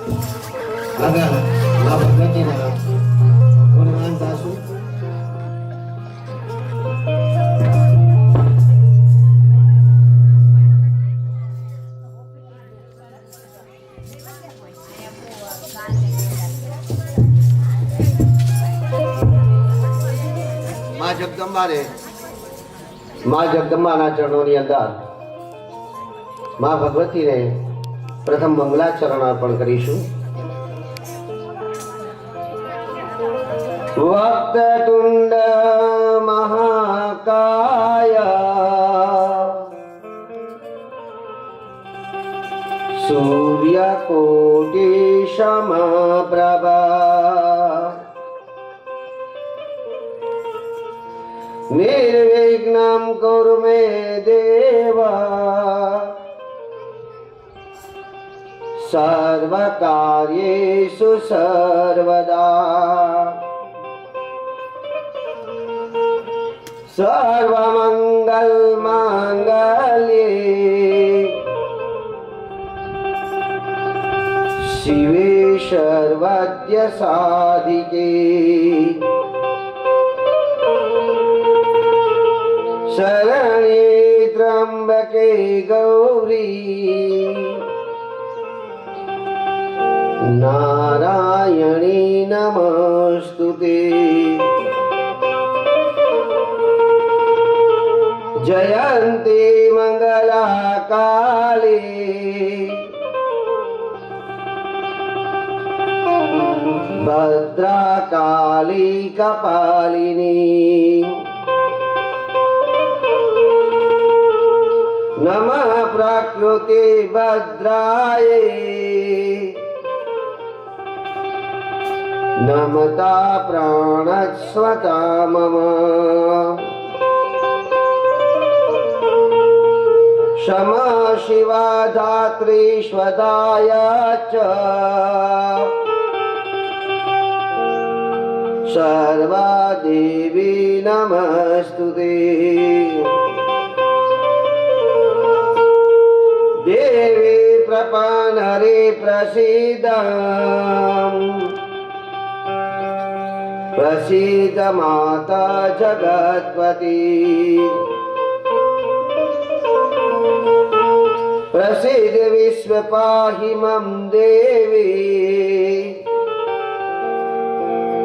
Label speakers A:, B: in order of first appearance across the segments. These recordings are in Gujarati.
A: આગળ મા ભગવતીના ગુણગાન ગાશું. મા જગદંબાને મા જગદંબાના ચરણોની અંદર મા ભગવતીને પ્રથમ મંગલાચરણ અર્પણ કરીશું. વક્રતુંડ મહાકાય સૂર્યકોટિ સમપ્રભા निर्विघ्नं कुरु मे देव सर्वकार्येषु सर्वदा सर्वमंगल मांगल्ये शिवे सर्वद्य साधिके शरण्ये त्र्यंबके गौरी नारायणी नमस्तुते. जयन्ती मंगला काली भद्रकाली कपालिनी नमः प्रकृति भद्राये नमता प्राणस्वता मम क्षमा शिवा धात्री स्वदाय च सर्वा देवी नमस्तुते. देवी प्रपन्नरे प्रसीद प्रसीद माता जगत्पति प्रसीद विश्व पाहि मम देवी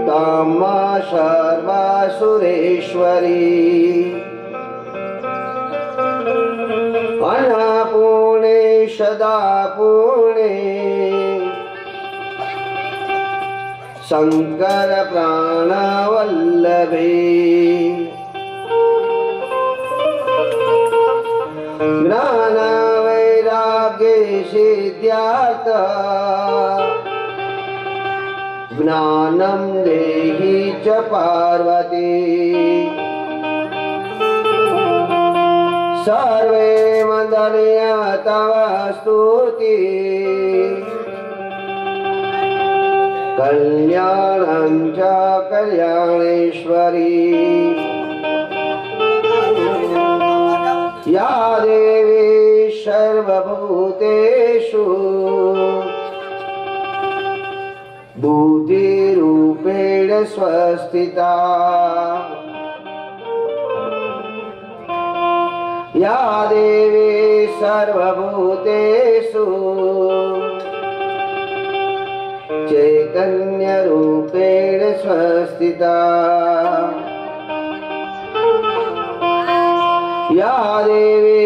A: तामा सर्वासुरेश्वरी अन्नपूर्णे सदा पूर्णे शंकर प्राणवल्लभे ज्ञान वैराग्य सिद्ध्यार्थ ज्ञानं देहि च पार्वती. सर्वे वन्दनीय तव स्तुति कल्याणं च कल्याणेश्वरी. या देवी सर्वभूतेषु बुद्धिरूपेण स्वस्थिता या देवी सर्वभूतेषु चैतन्यरूपेण स्वस्थिता या देवी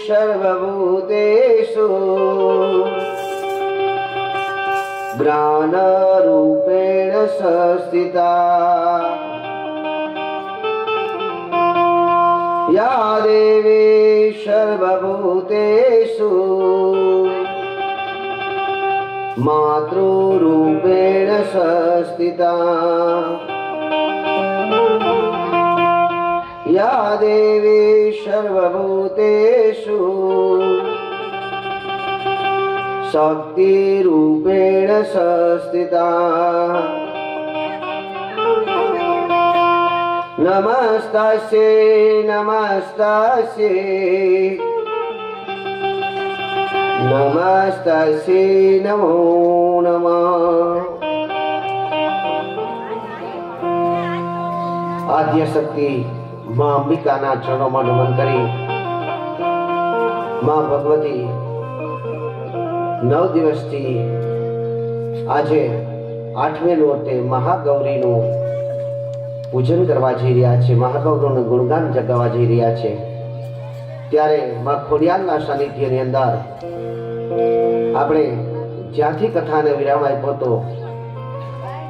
A: सर्वभूतेषु ज्ञानरूपेण संस्थिता या देवी सर्वभूतेषु मातृरूपेण संस्थिता या देवी सर्वभूतेषु शक्तिरूपेण संस्थिता नमस्तस्यै नमस्तस्यै नमस्तस्यै नमो नमः. આદ્ય શક્તિ માં અંબિકાના ચરણોમાં નમન કરી માં ભગવતી 9 દિવસથી આજે 8મે નોરતે મહાગૌરીનું પૂજન કરવા જઈ રહ્યા છે, મહાગૌરીનું ગુણગાન જગાવવા જઈ રહ્યા છે। ત્યારે માં ખોડિયારના સાનિધ્યની અંદર આપણે જ્યાંથી કથાને વિરામ આપ્યો હતો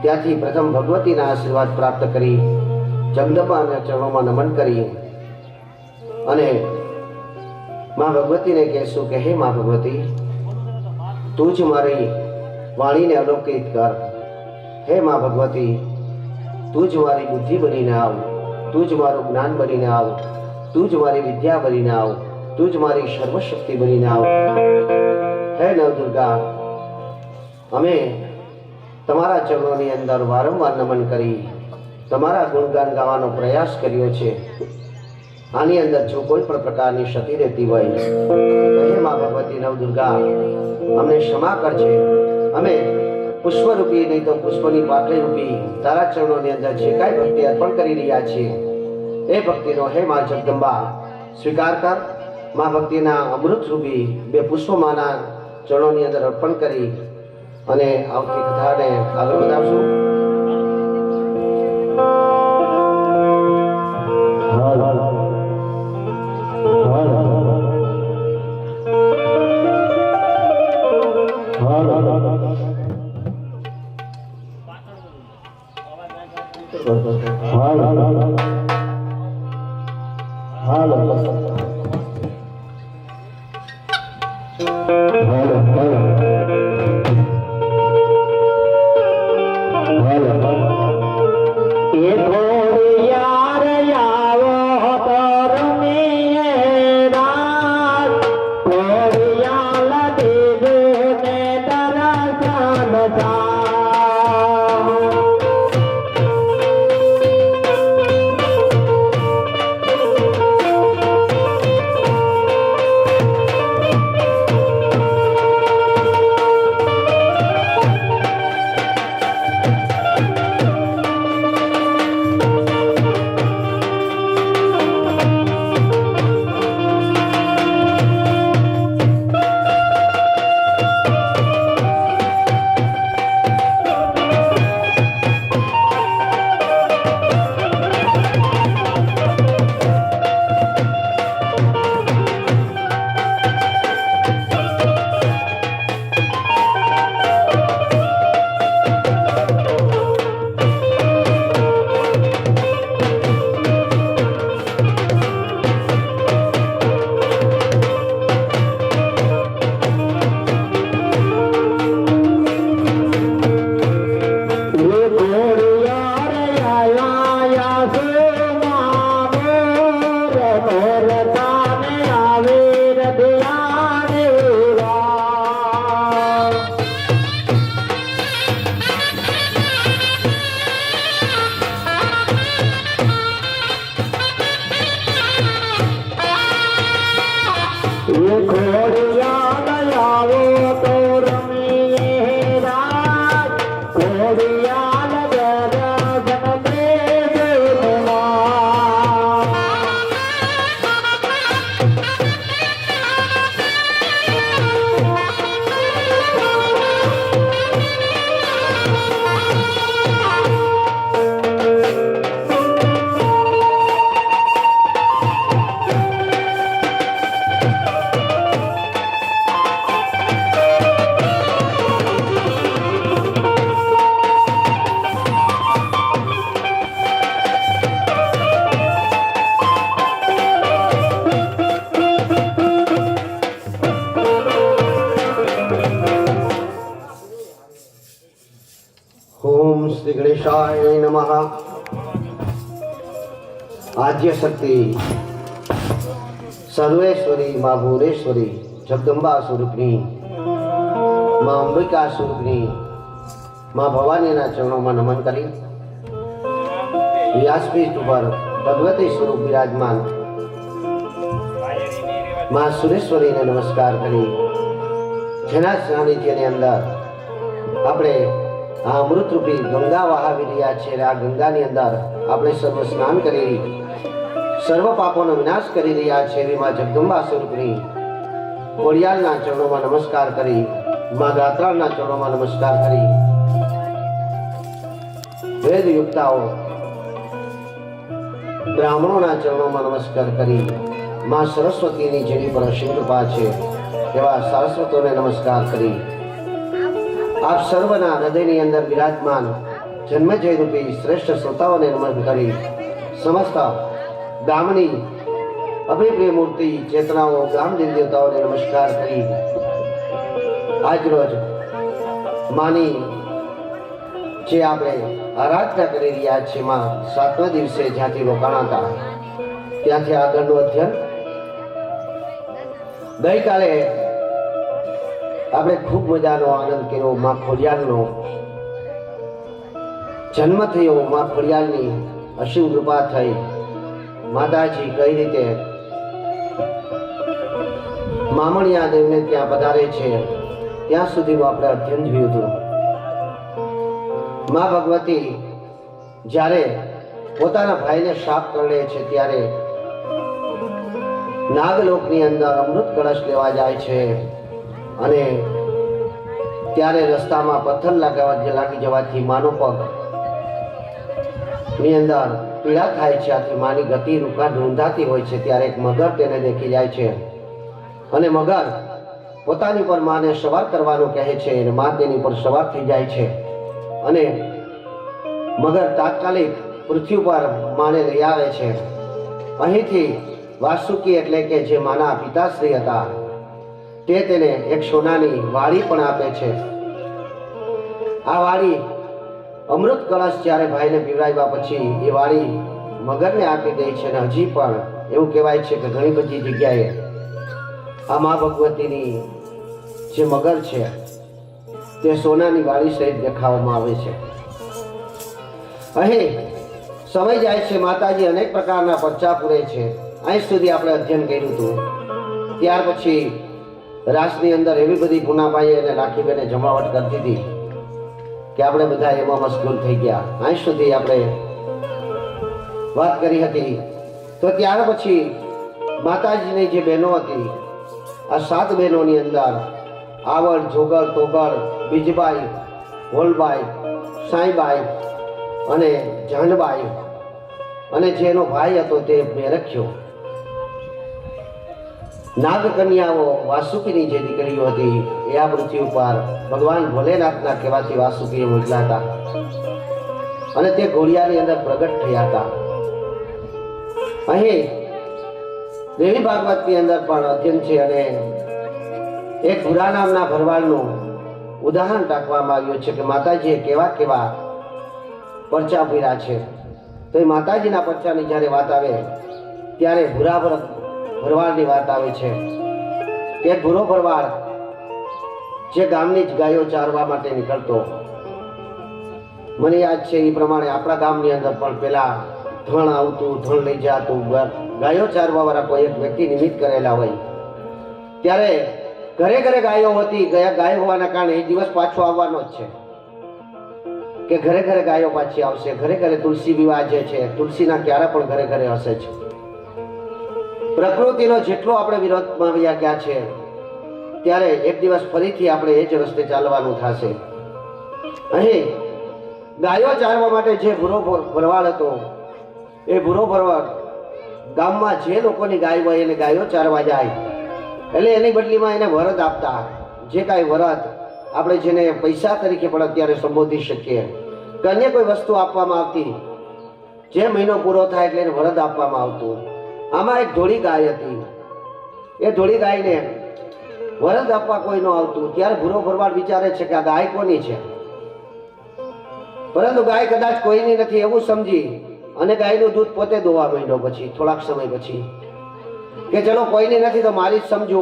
A: ત્યાંથી પ્રથમ ભગવતીના આશીર્વાદ પ્રાપ્ત કરી જગદંબાના ચરણોમાં નમન કરી અને માં ભગવતીને કહેશું કે હે માં ભગવતી, તું જ મારી વાણીને અલૌકિત કર। હે માં ભગવતી, તું જ મારી બુદ્ધિ બનીને આવ, તું જ મારું જ્ઞાન બનીને આવ, તું જ મારી વિદ્યા બનીને આવ, તું જ મારી સર્વશક્તિ બનીને આવ। હે નવદુર્ગા, અમે તમારા ચરણોની અંદર વારંવાર નમન કરી તમારા ગુણગાન ગાવાનો પ્રયાસ કર્યો છે। આની અંદર જો કોઈ પણ પ્રકારની ક્ષતિ રહેતી હોય હે મા ભગવતી નવદુર્ગા, અમને ક્ષમા કરજે। અમે પુષ્પરૂપી નહીં તો પુષ્પની પાકડી રૂપી તારા ચરણોની અંદર જે કાંઈ ભક્તિ અર્પણ કરી રહ્યા છીએ એ ભક્તિનો હે મા જગદંબા સ્વીકાર કર। મા ભક્તિના અમૃત રૂપી 2 પુષ્પમાના ચરણોની અંદર અર્પણ કરી અને આવતી કથાને આગળ વધારશું। श्री गणेशाय नमः। आद्य शक्ति सर्वेश्वरी माँ भुवनेश्वरी जगदंबा स्वरूपनी माँ अंबिका स्वरूपनी माँ भवानी चरणों में नमन करी व्यासपीठ पर भगवती स्वरूप विराजमान माँ सुरेश्वरी ने नमस्कार करी जेना सानिध्य ने अंदर अपने આ અમૃતરૂપી ગંગા વહાવી રહ્યા છે અને આ ગંગાની અંદર આપણે સર્વ સ્નાન કરી સર્વ પાપોનો વિનાશ કરી રહ્યા છે એવી માં જગદંબા સ્વરૂપની ખોડિયારના ચરણોમાં નમસ્કાર કરી, માં ગાત્રાના ચરણોમાં નમસ્કાર કરી, વેદ યુક્તાઓ બ્રાહ્મણોના ચરણોમાં નમસ્કાર કરી, માં સરસ્વતીની જેની પર અસીમ કૃપા છે એવા સારસ્વતોને નમસ્કાર કરી, આપ સર્વના હૃદયની અંદર વિરાજમાન જન્મજય રૂપી શ્રેષ્ઠ શ્રોતાઓને નમન કરી, સમસ્ત ગામની અભિપ્રિય મૂર્તિ ચેતનાઓ ગામ દેવતાઓને નમસ્કાર કરી, આજ રોજ માની જે આપણે આરાધના કરી રહ્યા છીએ, માં 7મા દિવસે જ્યાંથી રોકાણા હતા ત્યાંથી આગળનું અધ્યયન. ગઈકાલે આપણે ખૂબ મજાનો આનંદ કર્યો. માં ખોડિયારનો જન્મ થયો, માં ખોડિયારની અસીમ કૃપા થઈ, માતાજી કઈ રીતે મામણિયા દેવને ત્યાં પધારે છે ત્યાં સુધીનું આપણે અધ્યયન જોયું હતું. માં ભગવતી જ્યારે પોતાના ભાઈને શાપ કરે છે ત્યારે નાગલોકની અંદર અમૃત કળશ લેવા જાય છે અને ત્યારે રસ્તામાં પથ્થર લાગી જવાથી માનો પગ ની અંદર પીડા થાય છે. આથી માની ગતિ રૂંધાતી હોય છે ત્યારે એક મગર તેને દેખી જાય છે અને મગર પોતાની પર માને સવાર કરવાનું કહે છે અને મા તેની પર સવાર થઈ જાય છે અને મગર તાત્કાલિક પૃથ્વી પર માને લઈ આવે છે. અહીંથી વાસુકી એટલે કે જે માના પિતાશ્રી હતા તે તેને એક સોનાની વાડી પણ આપે છે. આ વાડી અમૃત કળશ જ્યારે ભાઈને પીવડાવ્યા પછી એ વાડી મગરને આપી દે છે અને હજી પણ એવું કહેવાય છે કે ઘણી બધી જગ્યાએ આ મા ભગવતીની જે મગર છે તે સોનાની વાડી સહિત દેખાવામાં આવે છે. અહીં સમય જાય છે, માતાજી અનેક પ્રકારના પરચા પૂરે છે. અહીં સુધી આપણે અધ્યયન કર્યું હતું. ત્યાર પછી રાસની અંદર એવી બધી પૂનાબાઈ અને રાખીબેને જમાવટ કરતી હતી કે આપણે બધા એમાં મશગુલ થઈ ગયા. અહીં સુધી આપણે વાત કરી હતી. તો ત્યાર પછી માતાજીની જે બહેનો હતી, આ 7 બહેનોની અંદર આવડ, જોગર, તોગર, બીજબાઈ, હોલબાઈ, સાંઈબાઈ અને જાનબાઈ અને જેનો ભાઈ હતો તે મેરખ્યો, નાગકન્યાઓ વાસુકીની જે દીકરીઓ હતી એ આ પૃથ્વી ઉપર ભગવાન ભોલેનાથના કહેવાથી વાસુકીએ મોકલ્યા હતા અને તે ઘોડિયાની અંદર પ્રગટ થયા હતા. અહીં દેવી ભાગવતની અંદર પણ અધ્યયન છે અને એક ભૂરા નામના ભરવાડનું ઉદાહરણ રાખવામાં આવ્યું છે કે માતાજીએ કેવા કેવા પરચા પૂર્યા છે. તો એ માતાજીના પરચાની જ્યારે વાત આવે ત્યારે ભૂરા ભરવાડની વાત આવે છે કે ભૂરો ભરવાડ જે ગામની જ ગાયો ચારવા માટે નીકળતો. મને યાદ છે એ પ્રમાણે આપણા ગામની અંદર પણ પેલા ધણ આવતું, ધણ લઈ જતું, ગાયો ચારવા વાળા કોઈ એક વ્યક્તિ નિમિત્ત કરેલા હોય ત્યારે ઘરે ઘરે ગાયો હતી. ગાય હોવાના કારણે એ દિવસ પાછો આવવાનો જ છે કે ઘરે ઘરે ગાયો પાછી આવશે. ઘરે ઘરે તુલસી વિવાહ જે છે, તુલસીના ક્યારા પણ ઘરે ઘરે હશે છે. પ્રકૃતિનો જેટલો આપણે વિરોધમાં ગયા છે ત્યારે એક દિવસ ફરીથી આપણે એ જ રસ્તે ચાલવાનું થશે. અહીં ગાયો ચારવા માટે જે ભૂરો ભરવાડ હતો એ ભૂરો ભરવાડ ગામમાં જે લોકોની ગાય હોય એને ગાયો ચારવા જાય એટલે એની બદલીમાં એને વરદ આપતા. જે કાંઈ વરદ આપણે જેને પૈસા તરીકે પણ અત્યારે સંબોધી શકીએ કે અન્ય કોઈ વસ્તુ આપવામાં આવતી, જે મહિનો પૂરો થાય એટલે એને વરદ આપવામાં આવતું. આમાં એક ધોળી ગાય હતી. એ ધોળી ગાયને વરદ આપવા કોઈ ન આવતું. ત્યારે ભૂરો ભરવાડ વિચારે છે કે આ ગાય કોની છે, પરંતુ ગાય કદાચ કોઈની નથી એવું સમજી અને ગાયનું દૂધ પોતે દોવા માંડ્યો. પછી થોડાક સમય પછી કે ચલો કોઈની નથી તો મારી જ સમજુ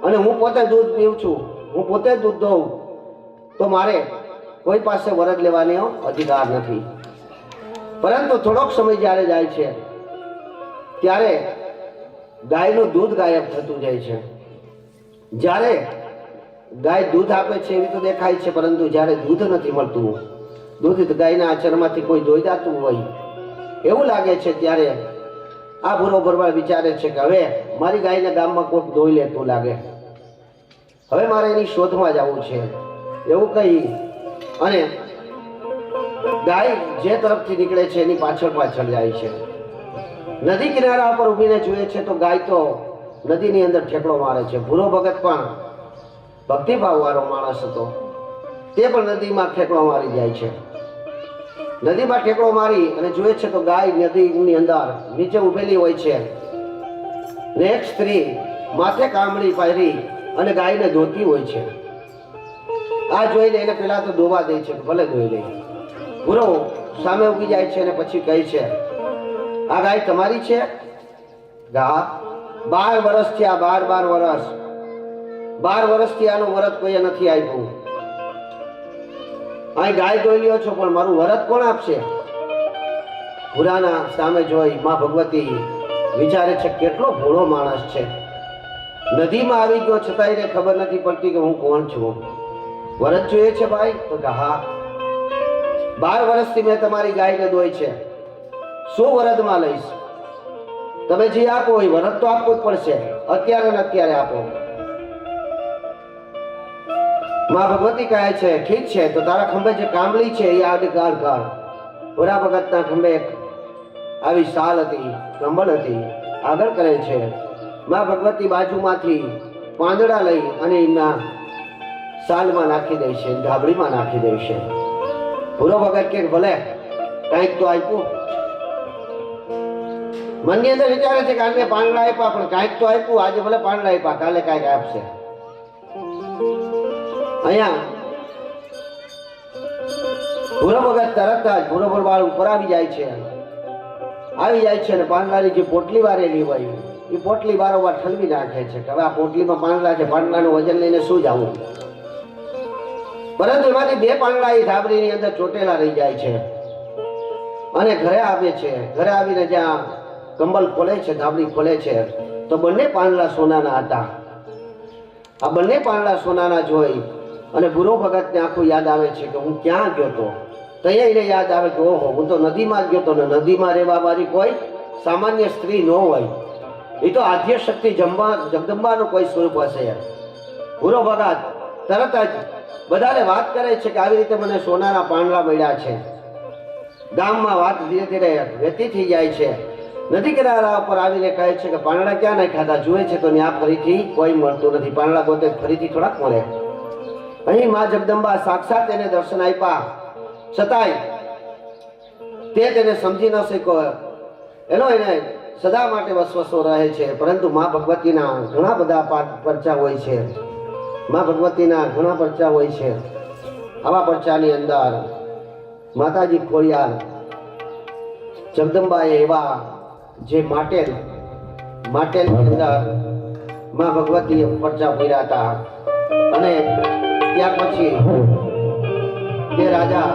A: અને હું પોતે દૂધ પીઉં છું, હું પોતે દૂધ દઉં તો મારે કોઈ પાસે વરદ લેવાનો અધિકાર નથી. પરંતુ થોડોક સમય જ્યારે જાય છે ત્યારે ગાયનું દૂધ ગાયબ થતું જાય છે. જ્યારે ગાય દૂધ આપે છે એવી તો દેખાય છે, પરંતુ જ્યારે દૂધ નથી મળતું, દૂધ ગાયના આચરણમાંથી કોઈ ધોઈ જાતું હોય એવું લાગે છે, ત્યારે આ ભૂરો ભરવાડ વિચારે છે કે હવે મારી ગાયને ગામમાં કોઈક ધોઈ લેતું લાગે, હવે મારે એની શોધમાં જવું છે એવું કહી અને ગાય જે તરફથી નીકળે છે એની પાછળ પાછળ જાય છે. નદી કિનારા પર ઊભીને જોઈએ છે તો ગાય તો નદીની અંદર ઠેકડો મારે છે. ભૂરો ભગત પણ ભક્તિભાવ વાળો માણસ હતો, તે પણ નદીમાં ઠેકડો મારી જાય છે. નદીમાં ઠેકડો મારી અને જોઈએ છે તો ગાય નદીની અંદર નીચે ઉભેલી હોય છે ને એક સ્ત્રી માથે કામળી પહેરી અને ગાયને ધોતી હોય છે. આ જોઈને એને પેલા તો દોવા દે છે, ભલે ધોઈ લે. ભૂરો સામે ઉભી જાય છે અને પછી કહે છે, આ ગાય તમારી છે? હા. 12 વર્ષ થયા, 12 વર્ષ, 12 વર્ષથી આનું વરત કોઈએ નથી આપ્યું. અહીં ગાય ધોઈ લ્યો છો પણ મારું વરત કોણ આપશે? ભૂરાના સામે જોઈ માં ભગવતી વિચારે છે કેટલો ભોળો માણસ છે, નદીમાં આવી ગયો છતાં એને ખબર નથી પડતી કે હું કોણ છું. વરત જોઈએ છે ભાઈ? તો કે હા, 12 વર્ષથી મેં તમારી ગાયને દોઈ છે, શું વરદમાં લઈશ? તમે જે આપો એ વરદ તો આપવું જ પડશે, અત્યારે ને અત્યારે આપો. માં ભગવતી કહે છે ઠીક છે, તો તારા ખંભે જે કામળી છે એ આડી કાઢ કાઢ. ભૂરા ભગતના ખંભે આવી શાલ હતી, કંબળ હતી, આગળ કરે છે. માં ભગવતી બાજુમાંથી પાંદડા લઈ અને એના શાલમાં નાખી દે છે, ધાબળીમાં નાખી દે છે. ભૂરો ભગત કે ભલે કંઈક તો આપ્યું. મનની અંદર વિચારે છે કે આને પાંદડા આપ્યા પણ કાંઈક તો આપ્યું, આજે ભલે પાંદડા આપ્યા, કાલે કાંઈક આપશે. અહીંયા ભૂરો ભગત તરત જ ભૂરો ભરવાડ ઉપર આવી જાય છે અને પાંદડાની જે પોટલી વારેલી હોય એ પોટલી વારંવાર ઠલવી નાખે છે કે હવે આ પોટલીમાં પાંદડા છે, પાંદડાનું વજન લઈને શું જવું. પરંતુ એમાંથી 2 પાંદડા એ ધાબળીની અંદર ચોટેલા રહી જાય છે અને ઘરે આવે છે. ઘરે આવીને જ્યાં કંબલ ખોલે છે, ધાબળી ખોલે છે, તો બંને પાંદડા સોનાના હતા. આ બંને પાંદડા સોનાના જોઈ અને ભૂરો ભગતને આખું યાદ આવે છે કે હું ક્યાં ગયો હતો. તો એને યાદ આવે કે ઓહો, હું તો નદીમાં જ ગયો હતો ને નદીમાં રહેવા વાળી કોઈ સામાન્ય સ્ત્રી ન હોય, એ તો આદ્ય શક્તિ જગદંબાનું કોઈ સ્વરૂપ હશે. ભૂરો ભગત તરત જ બધાને વાત કરે છે કે આવી રીતે મને સોનાના પાંદડા મળ્યા છે. ગામમાં વાત ધીરે ધીરે વહેતી થઈ જાય છે. નદી કિનારા ઉપર આવીને કહે છે કે પાંદડા ક્યાં નહીં ખાધા, જુએ છે તો ત્યાં ફરીથી કોઈ મળતું નથી. પાંદડા પોતે ફરીથી થોડાક મળે. અહીં માં જગદંબા સાક્ષાત એને દર્શન આપ્યા છતાંય તે તેને સમજી ન શક્યો. એનો એને સદા માટે વસવસો રહે છે. પરંતુ માં ભગવતીના ઘણા બધા પરચા હોય છે. માં ભગવતીના ઘણા પરચા હોય છે. આવા પરચાની અંદર માતાજી ખોડિયાર જગદંબાએ એવા જે માટેલની અંદર માં ભગવતીએ પરચા કર્યા હતા અને ત્યાર પછી તે રાજા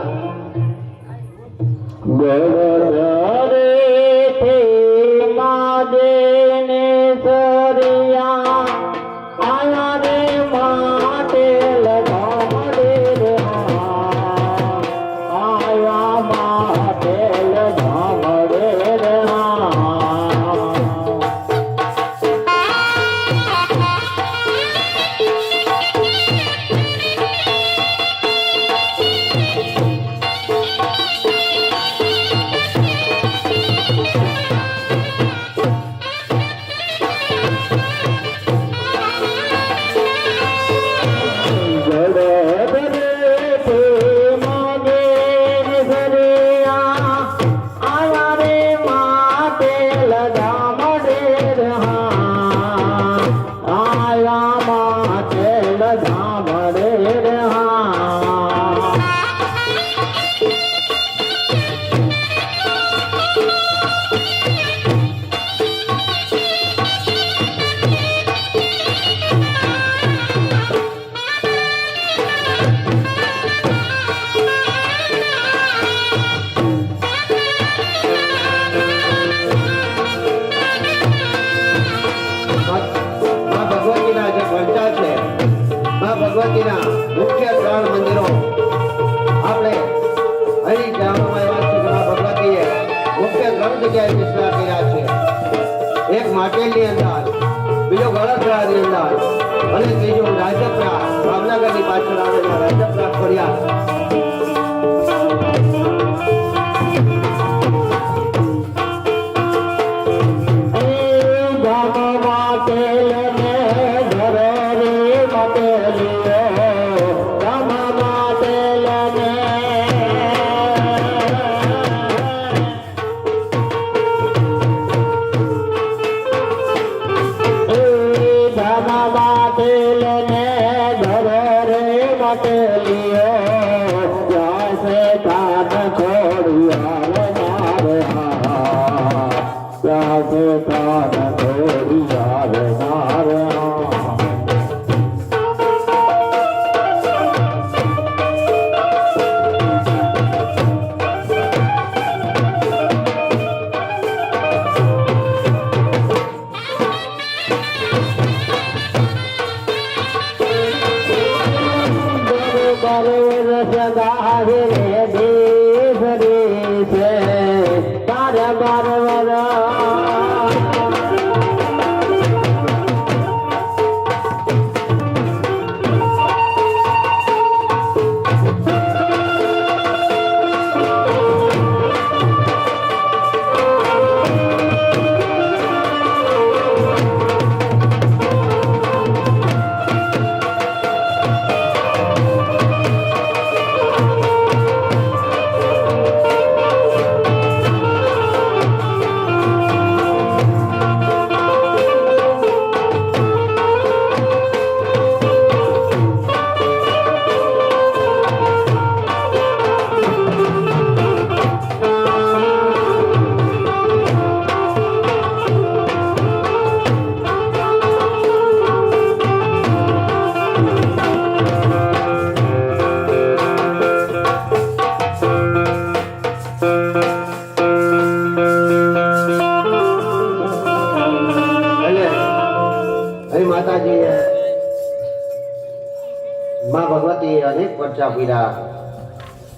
A: માં ભગવતી અનેક પરચા પીરા.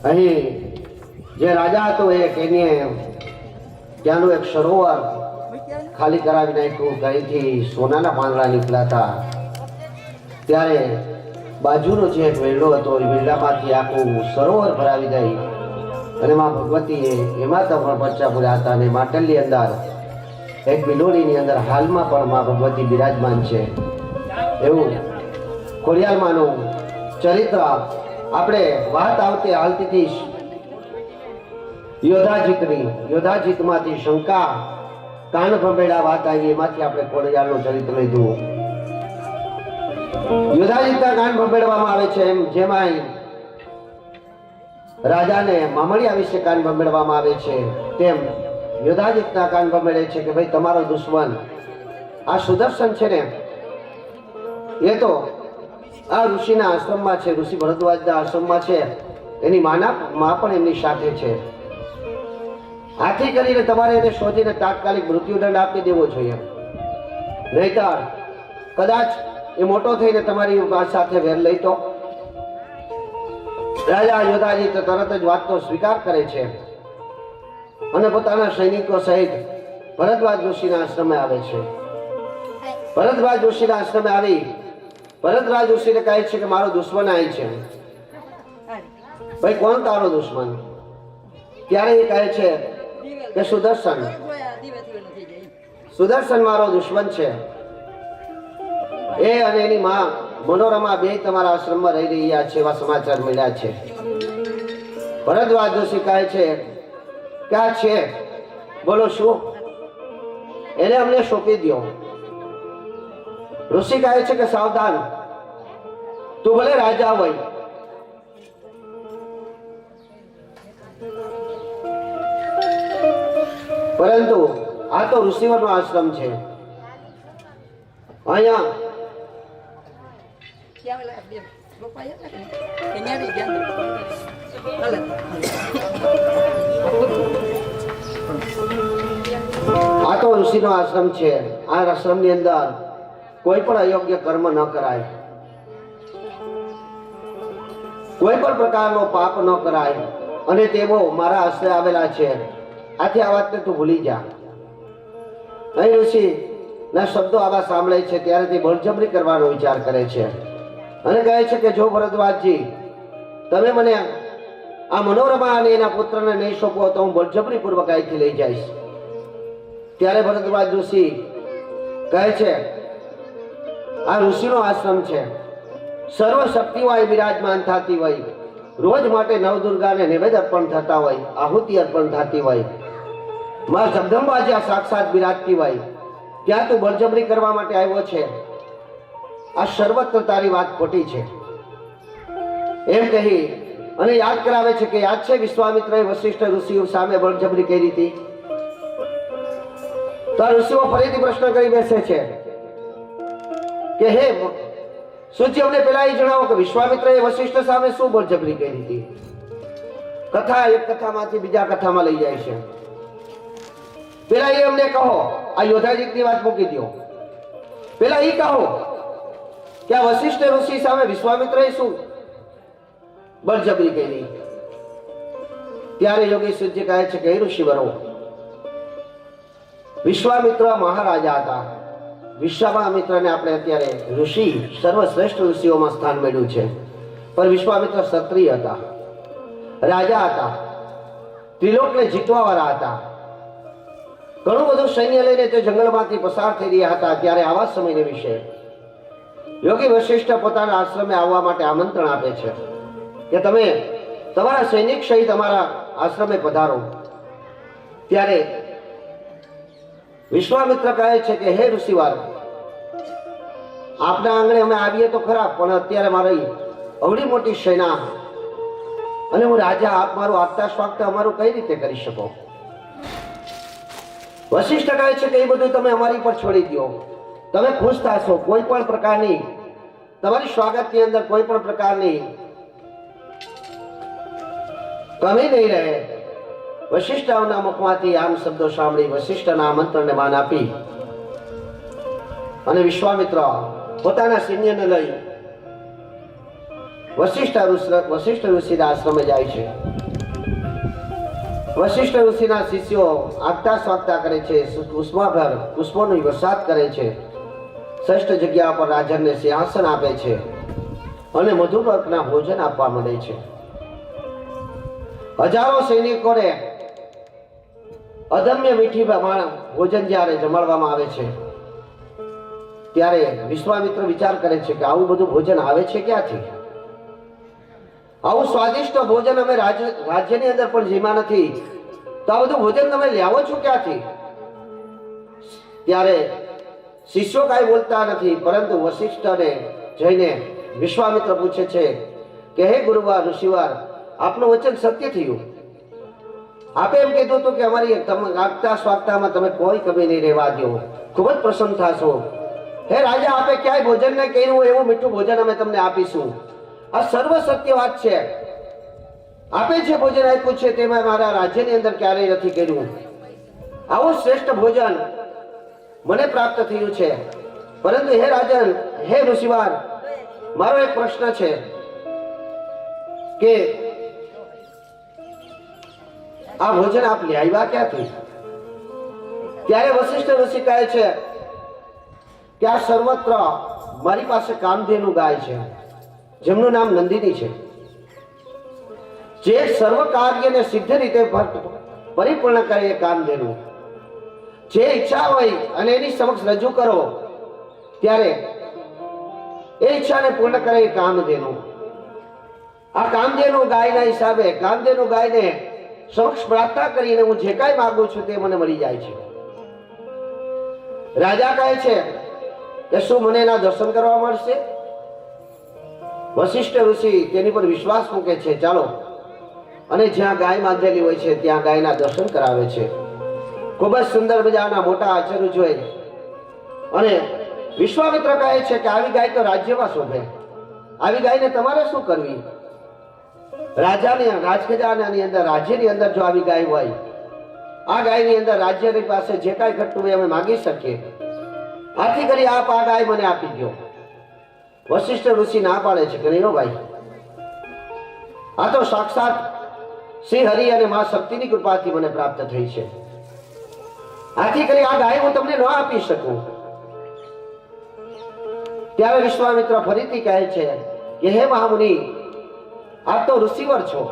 A: અહીં જે રાજા હતો એને ત્યાંનું એક સરોવર ખાલી કરાવી નાખ્યું. અહીંથી સોનાના પાંદડા નીકળ્યા હતા. ત્યારે બાજુનો જે એક વેરડો હતો એ વેરડામાંથી આખું સરોવર ભરાવી દઈ અને માં ભગવતીએ એમાં પણ પરચા પૂર્યા હતા. અને માટલી અંદર એક બિલોડીની અંદર હાલમાં પણ માં ભગવતી બિરાજમાન છે. એવું ખોડિયારમાંનું ચરિત્ર આપણે વાત આવતી હાલતી યોધાજીતમાંથી શંકા કાન ભંભેડા વાત આવી, એમાંથી આપણે ખોડિયારનું ચરિત્ર લીધું. યોધાજીતના કાન ભંભેડવામાં આવે છે એમ જેમાં રાજાને મામડિયા વિશે કાન ભંભેડવામાં આવે છે તેમ યોધાજીતના કાન ભંભેડે છે કે ભાઈ તમારો દુશ્મન આ સુદર્શન છે ને એ તો આ ઋષિના આશ્રમમાં છે, ઋષિ ભરદ્વાજના આશ્રમમાં છે. એની માં પણ એમની સાથે છે. આથી કરીને તમારે એને શોધીને તાત્કાલિક મૃત્યુદંડ આપી દેવો જોઈએ, નહીતર કદાચ એ મોટો થઈને તમારી સાથે વેર લઈ તો. રાજા યોધાજી તો તરત જ વાતનો સ્વીકાર કરે છે અને પોતાના સૈનિકો સહિત ભરદ્વાજ ઋષિના આશ્રમે આવે છે. ભરદ્વાજ ઋષિના આશ્રમે આવી ભરદ્વાજ ઋષિને કહે છે કે મારો દુશ્મન આવી છે. ભાઈ કોણ તારો દુશ્મન? ત્યારે એ કહે છે કે સુદર્શન. સુદર્શન મારો દુશ્મન છે. એ અને એની માં મનોરમા બે તમારા આશ્રમમાં રહી રહ્યા છે એવા સમાચાર મળ્યા છે. ભરદ્વાજ ઋષિ કહે છે કે આ છે, બોલો શું? એને અમને સોંપી દો. ઋષિ કહે છે કે સાવધાન, તું ભલે રાજા હોય પરંતુ આ તો ઋષિઓનો આશ્રમ છે. અહીંયા આ તો ઋષિનો આશ્રમ છે. આ આશ્રમની અંદર કોઈ પણ અયોગ્ય કર્મ ન કરાય, કોઈ પણ પ્રકારનો પાપ ન કરાય અને તેઓ મારા આશ્રય આવેલા છે. આથી આ વાતને તું ભૂલી જા. અહીં ઋષિ ના શબ્દો આવા સાંભળે છે ત્યારે તે બળજબરી કરવાનો વિચાર કરે છે અને કહે છે કે જો ભરદ્વાજજી તમે મને આ મનોરમા અને એના પુત્રને નહીં સોંપો તો હું બળજબરીપૂર્વક અહીંથી લઈ જઈશ. ત્યારે ભરદ્વાજ ઋષિ કહે છે, આ ઋષિનો આશ્રમ છે, સર્વ શક્તિઓ અહીં બિરાજમાન થતી હોય, રોજ માટે નવદુર્ગાને નૈવેદ્ય અર્પણ થતા હોય, આહુતિ અર્પણ થતી હોય, માં જગદંબા જ્યાં સાક્ષાત બિરાજતી હોય, ત્યાં તું બળજબરી કરવા માટે આવ્યો છે. આ સર્વત્ર તારી વાત ખોટી છે. એમ કહી અને યાદ કરાવે છે કે યાદ છે વિશ્વામિત્રએ વશિષ્ઠ ઋષિઓ સામે બળજબરી કરી હતી. તો ઋષિઓ ફરીથી પ્રશ્ન કરી બેસે છે કે હે સૂચિ, અમને પેલા એ જણાવો કે વિશ્વામિત્રએ વશિષ્ઠ સામે શું બળજબરી કરી હતી. કથા એક કથામાંથી બીજા કથામાં લઈ જાય છે. પેલા એ અમને કહો, આ યોધાજીતની વાત મૂકી દો. પેલા એ કહો કે આ વશિષ્ઠ ઋષિ સામે વિશ્વામિત્રએ શું બળજબરી કરી. ત્યારે યોગી સૂર્ય કહે છે કે હે ઋષિવરો, વિશ્વામિત્ર મહારાજા હતા. વિશ્વામિત્રને આપણે અત્યારે ઋષિ સર્વશ્રેષ્ઠ ઋષિઓમાં સ્થાન મળ્યું છે, પણ વિશ્વામિત્ર ક્ષત્રિય હતા, રાજા હતા, ત્રિલોકને જીતવા વાળા હતા. ઘણું બધું સૈન્ય લઈને તે જંગલમાંથી પસાર થઈ રહ્યા હતા. ત્યારે આવા સમયને વિશે યોગી વશિષ્ઠ પોતાના આશ્રમે આવવા માટે આમંત્રણ આપે છે કે તમે તમારા સૈનિક સહિત અમારા આશ્રમે પધારો. ત્યારે વિશ્વામિત્ર કહે છે કે હે ઋષિવાર, આપના આંગણે અમે આવીએ તો ખરા, પણ અત્યારે મારી અવળી મોટી સેના અને હું રાજા, આપ મારું આગતા સ્વાગતા અમારું કઈ રીતે કરી શકો. વશિષ્ઠ કહે છે કે એ બધું તમે અમારી પર છોડી દો. તમે ખુશ થશો. કોઈ પણ પ્રકારની તમારી સ્વાગતની અંદર કોઈ પણ પ્રકારની કમી નહીં રહે. વશિષ્ઠના મુખમાંથી આમ શબ્દો સાંભળી વશિષ્ઠના આમંત્રણને માન આપી અને વિશ્વામિત્ર પોતાના સૈન્યને લઈ વશિષ્ઠ ઋષિના આશ્રમે જાય છે. વશિષ્ઠ ઋષિના શિષ્યો આગતા સ્વાગતા કરે છે, પુષ્પાભર પુષ્પોનો વરસાદ કરે છે, શ્રેષ્ઠ જગ્યા પર રાજનને સિંહાસન આપે છે અને મધુપર્કના ભોજન આપવા માંડે છે. હજારો સૈનિકોને અદમ્ય મીઠી ભોજન જ્યારે જમાડવામાં આવે છે, ત્યારે વિશ્વામિત્ર વિચાર કરે છે કે આવું બધું ભોજન આવે છે ક્યાંથી? આવું સ્વાદિષ્ટ ભોજન અમે રાજ્યની અંદર પણ જીમાં નથી, તો આ બધું ભોજન તમે લાવો છો ક્યાંથી? ત્યારે શિષ્યો કાંઈ બોલતા નથી, પરંતુ વશિષ્ઠને જઈને વિશ્વામિત્ર પૂછે છે કે હે ગુરુવાર, ઋષિવાર, આપનું વચન સત્ય થયું. આપે એમ કીધું હતું કે અમારી આગતા સ્વાગતામાં તમે કોઈ કમી નહીં રહેવા દો, ખૂબ જ પ્રસન્ન થશો. હે રાજા, આપે ક્યાંય ભોજન નહીં કર્યું હોય એવું મીઠું ભોજન અમે તમને આપીશું. આ સર્વ સત્ય વાત છે. આપે જે ભોજન આપ્યું છે તેમાં મારા રાજ્યની અંદર ક્યારેય નથી કર્યું. આવું શ્રેષ્ઠ ભોજન મને પ્રાપ્ત થયું છે. પરંતુ હે રાજન, હે ઋષિવાર, મારો એક પ્રશ્ન છે કે આ ભોજન આપ લઈ આવ્યા ક્યાંથી? ત્યારે વશિષ્ઠ ઋષિ કહે છે કે આ સર્વત્ર મારી પાસે કામધેનુ ગાય છે, જેમનું નામ નંદિની છે, જે સર્વ કાર્યને સિદ્ધ રીતે પરિપૂર્ણ કરે એ કામધેનુ. જે ઈચ્છા હોય અને એની સમક્ષ રજૂ કરો ત્યારે એ ઈચ્છાને પૂર્ણ કરે એ કામધેનુ. આ કામધેનુ ગાયના હિસાબે કામધેનુ ગાયને સમક્ષ પ્રાર્થના કરીને હું જે કાંઈ માંગુ છું તે મને મળી જાય છે. રાજા કહે છે કે શું મને એના દર્શન કરવા મળશે? વશિષ્ઠ ઋષિ તેની પર વિશ્વાસ મૂકે છે. ચાલો, અને જ્યાં ગાય બાંધેલી હોય છે ત્યાં ગાયના દર્શન કરાવે છે. ખૂબ જ સુંદર મજાના મોટા આચરો જોઈ અને વિશ્વામિત્ર કહે છે કે આવી ગાય તો રાજ્યમાં શોભે, આવી ગાયને તમારે શું કરવી? રાજાની રાજખજાનાની અંદર, રાજ્યની અંદર જો આવી ગાય હોય, આ ગાયની અંદર રાજ્યની પાસે જે કાંઈ ઘટતું હોય અમે માગી શકીએ. આથી કરી આપ આ ગાય મને આપી દો. વશિષ્ઠ ઋષિ ના પાડે છે કે નહીં ભાઈ, આ તો સાક્ષાત શ્રી હરિ અને મા શક્તિની કૃપાથી મને પ્રાપ્ત થઈ છે. આથી કરી આ ગાય હું તમને ન આપી શકું. ત્યારે વિશ્વામિત્ર ફરીથી કહે છે કે હે મહામુનિ, આપ તો ઋષિવર છો,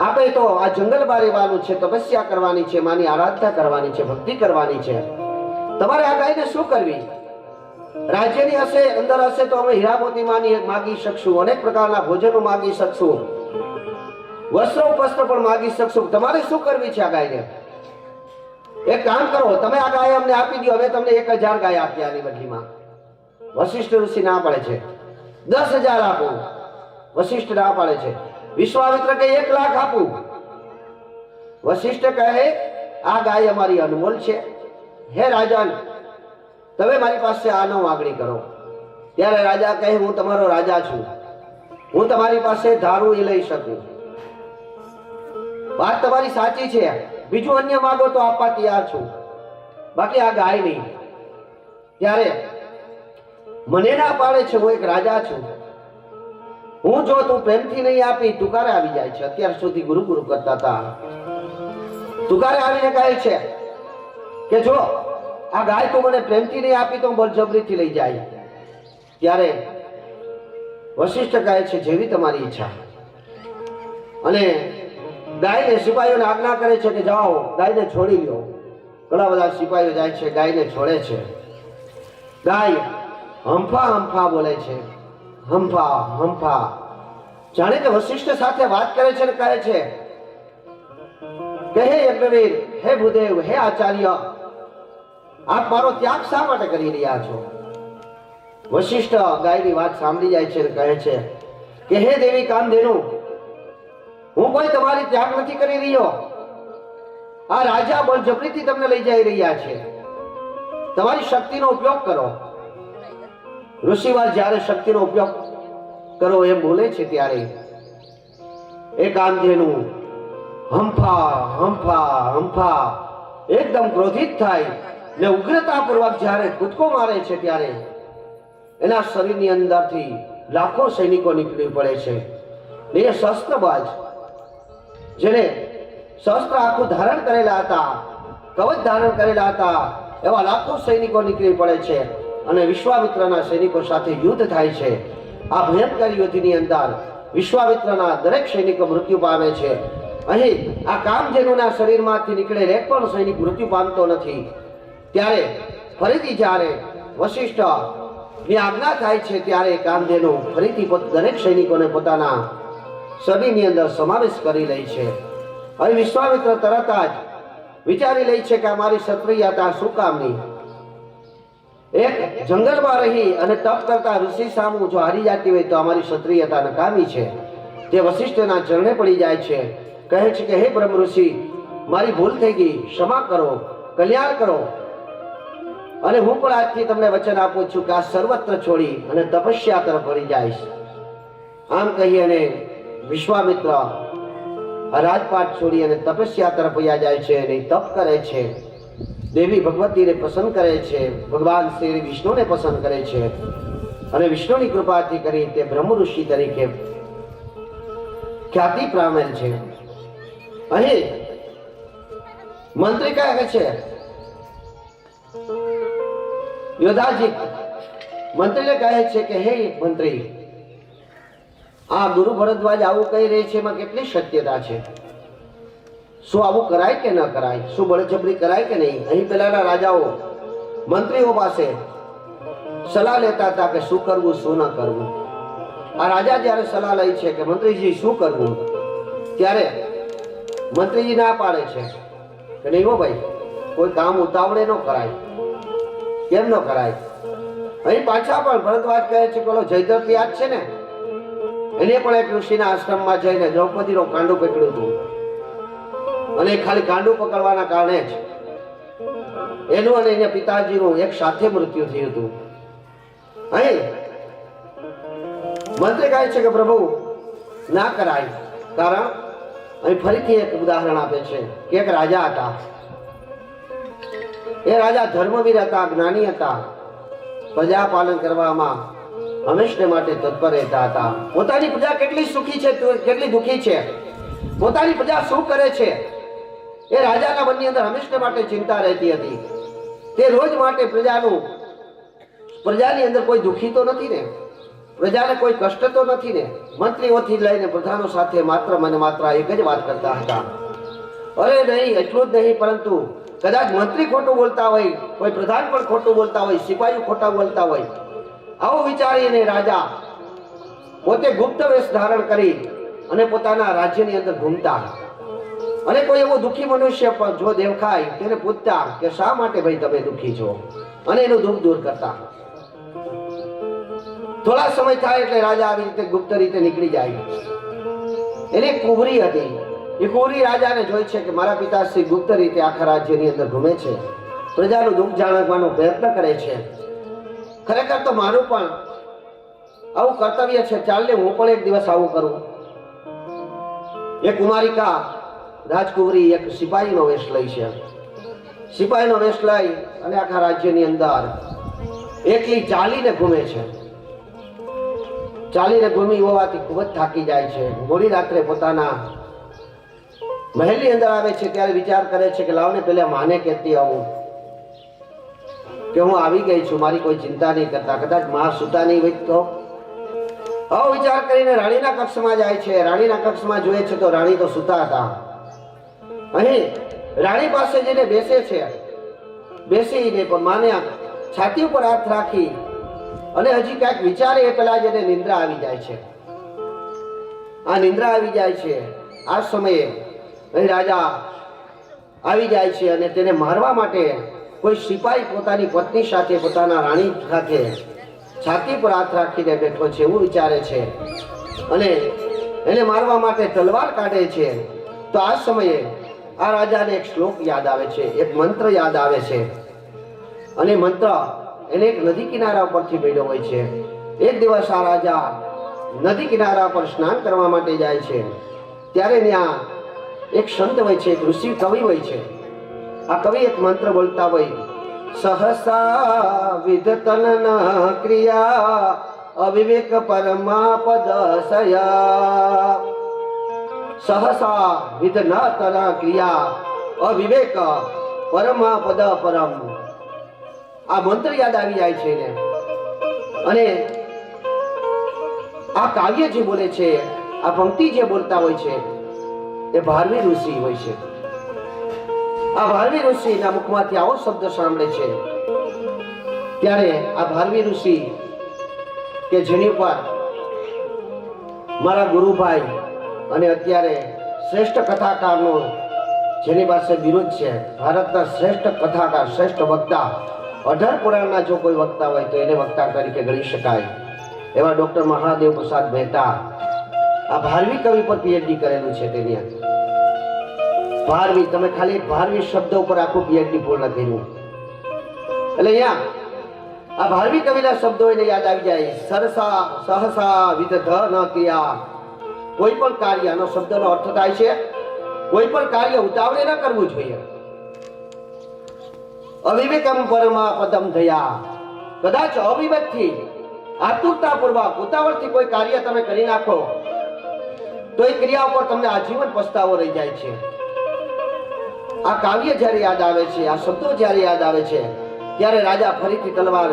A: આપે તો આ જંગલમાં રહેવાનું છે, તપસ્યા કરવાની છે, માની આરાધના કરવાની છે, ભક્તિ કરવાની છે. તમારે આ ગાયને શું કરવી? રાજ્યની હશે, અંદર હશે તો અમે હીરા મોતી માગી શકશું, અનેક પ્રકારના ભોજનો માગી શકશું, વસ્ત્રો ઉપસ્ત્ર પણ માગી શકશું. તમારે શું કરવી છે આ ગાયને? એક કામ કરો, તમે આ ગાય અમને આપી દો, અમે તમને 1000 ગાય આપી આની બદલીમાં. વશિષ્ઠ ઋષિ ના પાડે છે. 10,000 આપો. વશિષ્ઠ ના પાડે છે. વિશ્વામિત્ર કહે 1 લાખ આપું. વશિષ્ઠ કહે આ ગાય અમારી અનમોલ છે, હે રાજન તમે મારી પાસે આનો માગણી કરો. ત્યારે રાજા કહે હું તમારો રાજા છું, હું તમારી પાસે ધારું એ લઈ શકું. વાત તમારી સાચી છે, બીજું અન્ય માગો તો આપવા તૈયાર છું, બાકી આ ગાય નહીં. ત્યારે મને ના પાડે છે, હું એક રાજા છું. હું જો તું પ્રેમથી નહીં આપી, તુકારે આવી જાય છે. અત્યાર સુધી ગુરુ ગુરુ કરતા હતા, તુકારે આવીને કહે છે કે જો આ ગાય તું મને પ્રેમથી નહીં આપી તો બળજબરીથી લઈ જાય. ત્યારે વશિષ્ઠ કહે છે જેવી તમારી ઈચ્છા. અને ગાયને સિપાહીઓને આજ્ઞા કરે છે કે જાઓ ગાયને છોડી લો. ઘણા બધા સિપાહીઓ જાય છે, ગાયને છોડે છે. ગાય હંફા હંફા બોલે છે, હંફા હંફા, જાણે કે વશિષ્ઠ સાથે વાત કરે છે ને કહે છે કે હે યજ્ઞવીર, હે ભૂદેવ, હે આચાર્ય, આપ મારો ત્યાગ શા માટે કરી રહ્યા છો? વશિષ્ઠ ગાયની વાત સાંભળી જાય છે અને કહે છે કે હે દેવી કામધેનુ, હું કોઈ તમારી ત્યાગ નથી કરી રહ્યો. આ રાજા બળજબરીથી તમને લઈ જઈ રહ્યા છે, તમારી શક્તિનો ઉપયોગ કરો. ઋષિવાર જ્યારે શક્તિનો ઉપયોગ કરો એમ બોલે છે ત્યારે એ કામધેનુ હંફા હંફા હંફા એકદમ ક્રોધિત થાય ને ઉગ્રતાપૂર્વક જ્યારે કૂદકો મારે છે ત્યારે એના શરીરની અંદરથી લાખો સૈનિકો નીકળી પડે છે. એ શસ્ત્રબાજ, જેને શસ્ત્ર આખું ધારણ કરેલા હતા, કવચ ધારણ કરેલા હતા, એવા લાખો સૈનિકો નીકળી પડે છે અને વિશ્વામિત્રના સૈનિકો સાથે યુદ્ધ થાય છે. આ ભયંકર યુદ્ધની અંદર વિશ્વામિત્રના દરેક સૈનિકો મૃત્યુ પામે છે. અહીં આ કામધેનુના શરીરમાંથી નીકળે એક પણ સૈનિક મૃત્યુ પામતો નથી. ત્યારે ફરીથી જ્યારે વશિષ્ઠની આજ્ઞા થાય છે ત્યારે કામધેનુ ફરીથી દરેક સૈનિકોને પોતાના શરીરની અંદર સમાવેશ કરી લે છે. હવે વિશ્વામિત્ર તરત જ વિચારી લે છે કે અમારી ક્ષત્રિયતા શું કામની? એક જંગલમાં રહી અને તપ કરતા ઋષિ સામું જો હારી જતી હોય તો અમારી ક્ષત્રિયતા નકામી છે. તે વશિષ્ઠના ચરણે પડી જાય છે, કહે છે કે હે બ્રહ્મ ઋષિ, મારી ભૂલ થઈ ગઈ, ક્ષમા કરો, કલ્યાણ કરો. અને હું પણ આજથી તમને વચન આપું છું કે આ સર્વત્ર છોડી અને તપસ્યા તરફ વળી જઈશ. આમ કહી અને વિશ્વામિત્ર રાજપાટ છોડી અને તપસ્યા તરફ વયા જાય છે અને તપ કરે છે. દેવી ભગવતીને પસંદ કરે છે, ભગવાન શ્રી વિષ્ણુને પસંદ કરે છે અને વિષ્ણુની કૃપાથી કરી તે બ્રહ્મ ઋષિ તરીકે ખ્યાતિ પામેલ છે. અહીં મંત્રી કહે છે, યોધાજી મંત્રીને કહે છે કે હે મંત્રી, આ ગુરુ ભરદ્વાજ આવું કહી રહી છે, એમાં કેટલી સત્યતા છે? શું આવું કરાય કે ન કરાય? શું બળજબરી કરાય કે નહીં? અહીં પેલાના રાજાઓ મંત્રીઓ પાસે સલાહ લેતા હતા કે શું કરવું શું ન કરવું. આ રાજા જ્યારે સલાહ લે છે કે મંત્રીજી શું કરવું, ત્યારે મંત્રીજી ના પાડે છે કે નહીં હો ભાઈ, કોઈ કામ ઉતાવળે ન કરાય. કેમ ન કરાય? અહીં પાછા પણ ભરદ્વાજ કહે છે પેલો જયદ્રથ યાદ છે ને, એને પણ એક ઋષિના આશ્રમમાં જઈને દ્રૌપદીનો કાંડું પકડ્યું હતું અને ખાલી કાંડું પકડવાના કારણે જ એનું અને એના પિતાજીનું એક સાથે મૃત્યુ થયું હતું. અહીં મંત્રી કહે છે કે પ્રભુ ના કરાય. કારણ અહીં ફરીથી એક ઉદાહરણ આપે છે કે એક રાજા હતા. એ રાજા ધર્મવીર હતા, જ્ઞાની હતા, પ્રજા પાલન કરવામાં હંમેશને માટે તત્પર રહેતા હતા. પોતાની પ્રજા કેટલી સુખી છે, કેટલી દુઃખી છે, પોતાની પ્રજા શું કરે છે, એ રાજાના મનની અંદર હંમેશને માટે ચિંતા રહેતી હતી. તે રોજ માટે પ્રજાની અંદર કોઈ દુઃખી તો નથી ને, પ્રજાને કોઈ કષ્ટ તો નથી ને? મંત્રીઓથી લઈને પ્રધાનો સાથે માત્ર મને માત્ર એક જ વાત કરતા હતા, અરે નહીં, એટલું જ નહીં, પરંતુ કદાચ મંત્રી ખોટું બોલતા હોય, કોઈ પ્રધાન પણ ખોટું બોલતા હોય, સિપાહીઓ ખોટા બોલતા હોય, આવું વિચારીને રાજા પોતે ગુપ્ત વેશ ધારણ કરી અને પોતાના રાજ્યની અંદર ઘૂમતા અને કોઈ એવો દુઃખી મનુષ્ય પણ જો દેખાય તેને પૂછતા કે શા માટે ભાઈ તમે દુઃખી છો, અને એનું દુઃખ દૂર કરતા. થોડા સમય થાય એટલે રાજા આવી રીતે ગુપ્ત રીતે નીકળી જાય. એની કુંવરી હતી. એ કુંવરી રાજાને જોઈ છે કે મારા પિતાશ્રી ગુપ્ત રીતે આખા રાજ્યની અંદર ઘૂમે છે, પ્રજાનું દુઃખ જાણવાનો પ્રયત્ન કરે છે. ખરેખર તો મારું પણ આવું કર્તવ્ય છે, ચાલને હું પણ એક દિવસ આવું કરું. એ કુમારિકા રાજકુંવરી એક સિપાહીનો વેશ લઈ છે. સિપાહીનો વેશ લઈ અને આખા રાજ્યની અંદર એકલી ચાલીને ઘૂમે છે. ચાલીને ઘૂમી હોવાથી ખૂબ જ થાકી જાય છે. મોડી રાત્રે પોતાના મહેલની અંદર આવે છે ત્યારે વિચાર કરે છે કે લાવને પેલા માને કહેતી આવું કે હું આવી ગઈ છું, મારી કોઈ ચિંતા નહીં કરતા, કદાચ માં સુતા નહીં હોય તો. આવો વિચાર કરીને રાણીના કક્ષમાં જાય છે. રાણીના કક્ષમાં જોઈએ છે તો રાણી તો સુતા હતા. અહીં રાણી પાસે જઈને બેસે છે. બેસીને પણ માને છાતી ઉપર હાથ રાખી અને હજી ક્યાંક વિચારે એ પેલા જેને નિંદ્રા આવી જાય છે. આ નિંદ્રા આવી જાય છે. આ સમયે અહીં રાજા આવી જાય છે અને તેને મારવા માટે કોઈ સિપાહી પોતાની પત્ની સાથે, પોતાના રાણી સાથે છાતી પર હાથ રાખીને બેઠો છે એવું વિચારે છે અને એને મારવા માટે તલવાર કાઢે છે. તો આ સમયે આ રાજાને એક શ્લોક યાદ આવે છે, એક મંત્ર યાદ આવે છે. અને મંત્ર એને એક નદી કિનારા પરથી મળ્યો હોય છે. એક દિવસ આ રાજા નદી કિનારા પર સ્નાન કરવા માટે જાય છે. ત્યારે ત્યાં એક સંત હોય છે, એક ઋષિ કવિ હોય છે. આ કવિ એક મંત્ર બોલતા હોય, સહસા વિધતન ક્રિયા અવિવેક પરમાપદસયા. સહસા વિધનતન ક્રિયા અવિવેક પરમાપદ પરમ. આ મંત્ર યાદ આવી જાય છે ને. અને આ કાવ્ય જે બોલે છે, આ પંક્તિ જે બોલતા હોય છે એ ભારવી ઋષિ હોય છે. આ ભારવી ઋષિના મુખમાંથી આવો શબ્દ સાંભળે છે ત્યારે આ ભારવી ઋષિ કે જેની ઉપર મારા ગુરુભાઈ અને અત્યારે શ્રેષ્ઠ કથાકારનો જેની પાસે બિરુદ છે, ભારતના શ્રેષ્ઠ કથાકાર, શ્રેષ્ઠ વક્તા, 18 પુરાણના જો કોઈ વક્તા હોય તો એને વક્તા તરીકે ગણી શકાય એવા ડોક્ટર મહાદેવ પ્રસાદ મહેતા આ ભારવી કવિ પર પીએચડી કરેલું છે. તેની ભારવી, તમે ખાલી ભારવી શબ્દ ઉપર આખું પીએચડી પૂર્ણ કર્યું. એટલે અહીંયા આ ભારવી કવિના શબ્દો એને યાદ આવી જાય. સરસા સહસા વિધન ક્રિયા. કોઈ પણ કાર્ય, આનો શબ્દનો અર્થ થાય છે કોઈ પણ કાર્ય ઉતાવળે ન કરવું જોઈએ. અવિવેકમ પરમા પદમ થયા. કદાચ અવિવેકથી, આતુરતાપૂર્વક, ઉતાવળથી કોઈ કાર્ય તમે કરી નાખો તો એ ક્રિયા ઉપર તમને આજીવન પસ્તાવો રહી જાય છે. આ કાવ્ય જ્યારે યાદ આવે છે, આ શબ્દો જ્યારે યાદ આવે છે ત્યારે રાજા ફરીથી તલવાર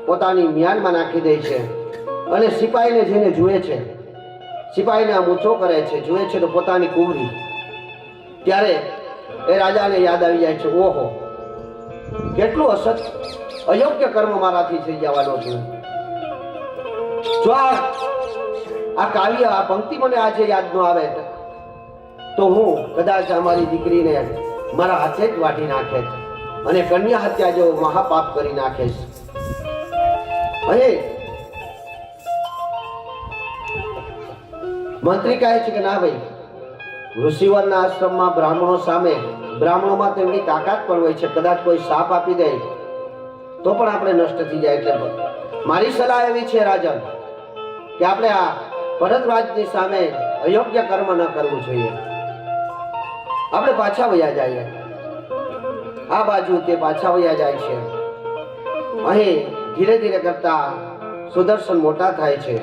A: પોતાની મ્યાનમાં નાખી દે છે અને સિપાહીને જઈને જુએ છે. સિપાહીને આમ ઊંચો કરે છે, જુએ છે તો પોતાની કુંવરી. ત્યારે એ રાજાને યાદ આવી જાય છે, ઓહો કેટલું અસત અયોગ્ય કર્મ મારાથી થઈ જવાનો છું. જો આ કાવ્ય, આ પંક્તિ મને આજે યાદ ન આવે તો હું કદાચ અમારી દીકરીને મારા હાથે જ વાટી નાખે અને કન્યા હત્યા જેવો મહાપાપ કરી નાખે. અને મંત્રી કહે છે કે ના ભાઈ, ઋષિવરના આશ્રમમાં બ્રાહ્મણો સામે, બ્રાહ્મણોમાં તેમની તાકાત પણ હોય છે, કદાચ કોઈ સાપ આપી દે તો પણ આપણે નષ્ટ થઈ જાય. એટલે મારી સલાહ એવી છે રાજન કે આપણે આ ભરતરાજની સામે અયોગ્ય કર્મ ન કરવું જોઈએ. આપણે પાછા વયા જઈએ. આ બાજુ તે પાછા વયા જાય છે. અહીં ધીરે ધીરે કરતા સુદર્શન મોટા થાય છે.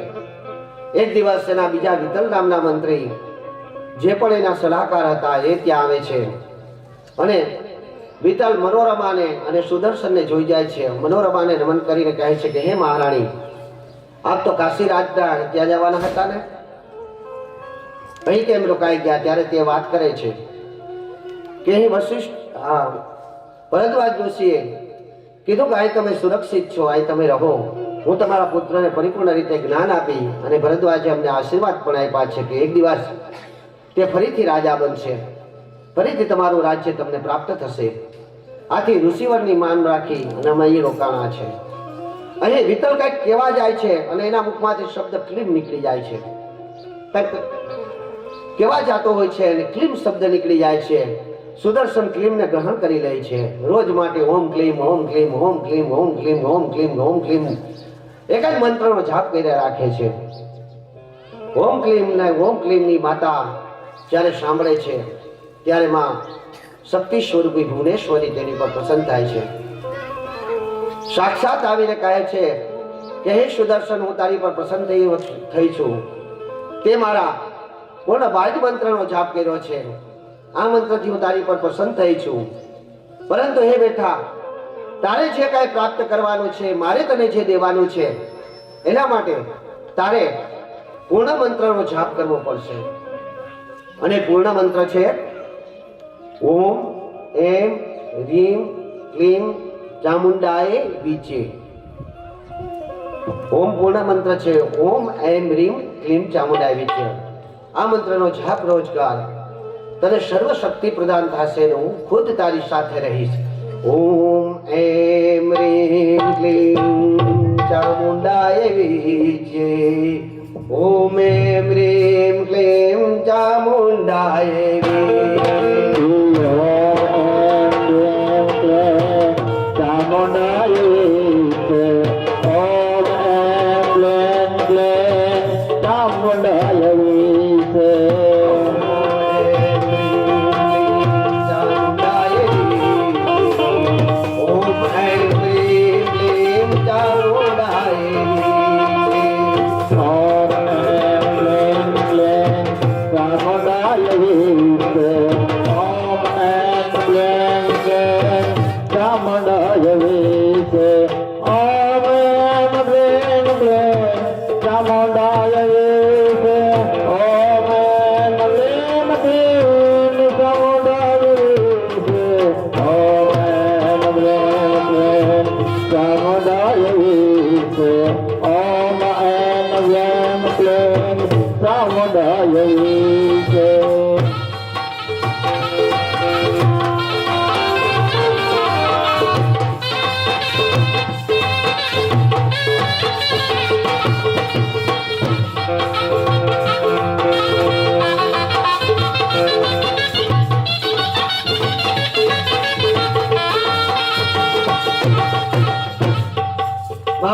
A: એક દિવસ એના બીજા વિતલ નામના મંત્રી જે પણ એના સલાહકાર હતા એ ત્યાં આવે છે અને વિતલ મનોરમાને અને સુદર્શનને જોઈ જાય છે. મનોરમાને નમન કરીને કહે છે કે હે મહારાણી, આપ તો કાશીરાજના ત્યાં જવાના હતા ને, અહીં કેમ રોકાઈ ગયા? ત્યારે તે વાત કરે છે કે અહીં વશિષ્ઠ ભરદ્વાજ જોશીએ કીધું કે અહીં તમે સુરક્ષિત છો, અહીં તમે રહો. હું તમારા પુત્રને પરિપૂર્ણ રીતે જ્ઞાન આપી અને ભરદ્વાજે અમને આશીર્વાદ પણ આપ્યા છે કે એક દિવસ તે ફરીથી રાજા બનશે, ફરીથી તમારું રાજ્ય તમને પ્રાપ્ત થશે. આથી ઋષિવરની માન રાખી અને અમે અહીં રોકાણા છે. અહીં વિતલ કંઈક કહેવા જાય છે અને એના મુખમાંથી શબ્દ ક્લીમ નીકળી જાય છે. કંઈક કેવા જાતો હોય છે અને ક્લીમ શબ્દ નીકળી જાય છે. સુદર્શન ક્લીમને ગ્રહણ કરી લે છે. રોજ માટે ઓમ ક્લીમ ઓમ ક્લીમ ઓમ ક્લીમ ઓમ ક્લીમ ઓમ ક્લીમ ઓમ ક્લીમ એક જ મંત્રનો જાપ કરી રાખે છે. ઓમ ક્લીમ ને ઓમ ક્લીમની માતા જ્યારે સાંભળે છે ત્યારે માં શક્તિ સ્વરૂપી ભુવનેશ્વરી તેની પર પ્રસન્ન થાય છે. સાક્ષાત આવીને કહે છે કે હે સુદર્શન, હું તારી પર પ્રસન્ન થઈ છું. તે મારા પૂર્ણ બાજ મંત્રનો જાપ કર્યો છે. આ મંત્રથી હું તારી પર પ્રસન્ન થઈ છું. પરંતુ હે બેઠા, તારે જે કાંઈ પ્રાપ્ત કરવાનું છે, મારે તને જે દેવાનું છે, એના માટે તારે પૂર્ણ મંત્રનો જાપ કરવો પડશે. અને પૂર્ણ મંત્ર છે ઓમ એમ રીમ ક્લીમ ચામુંડાએ વિચે. ઓમ પૂર્ણ મંત્ર છે ઓમ એમ રીમ ક્લીમ ચામુંડાએ વિચે. આ મંત્રનો જાપ રોજગાર તને સર્વ શક્તિ પ્રદાન થશે ને હું ખુદ તારી સાથે રહીશ. ઓમ એમ રીમ ક્લીમ ચામુંડાએ વિચે. ઓમ એમ રીમ ક્લીમ ચામુંડાએ વિચે.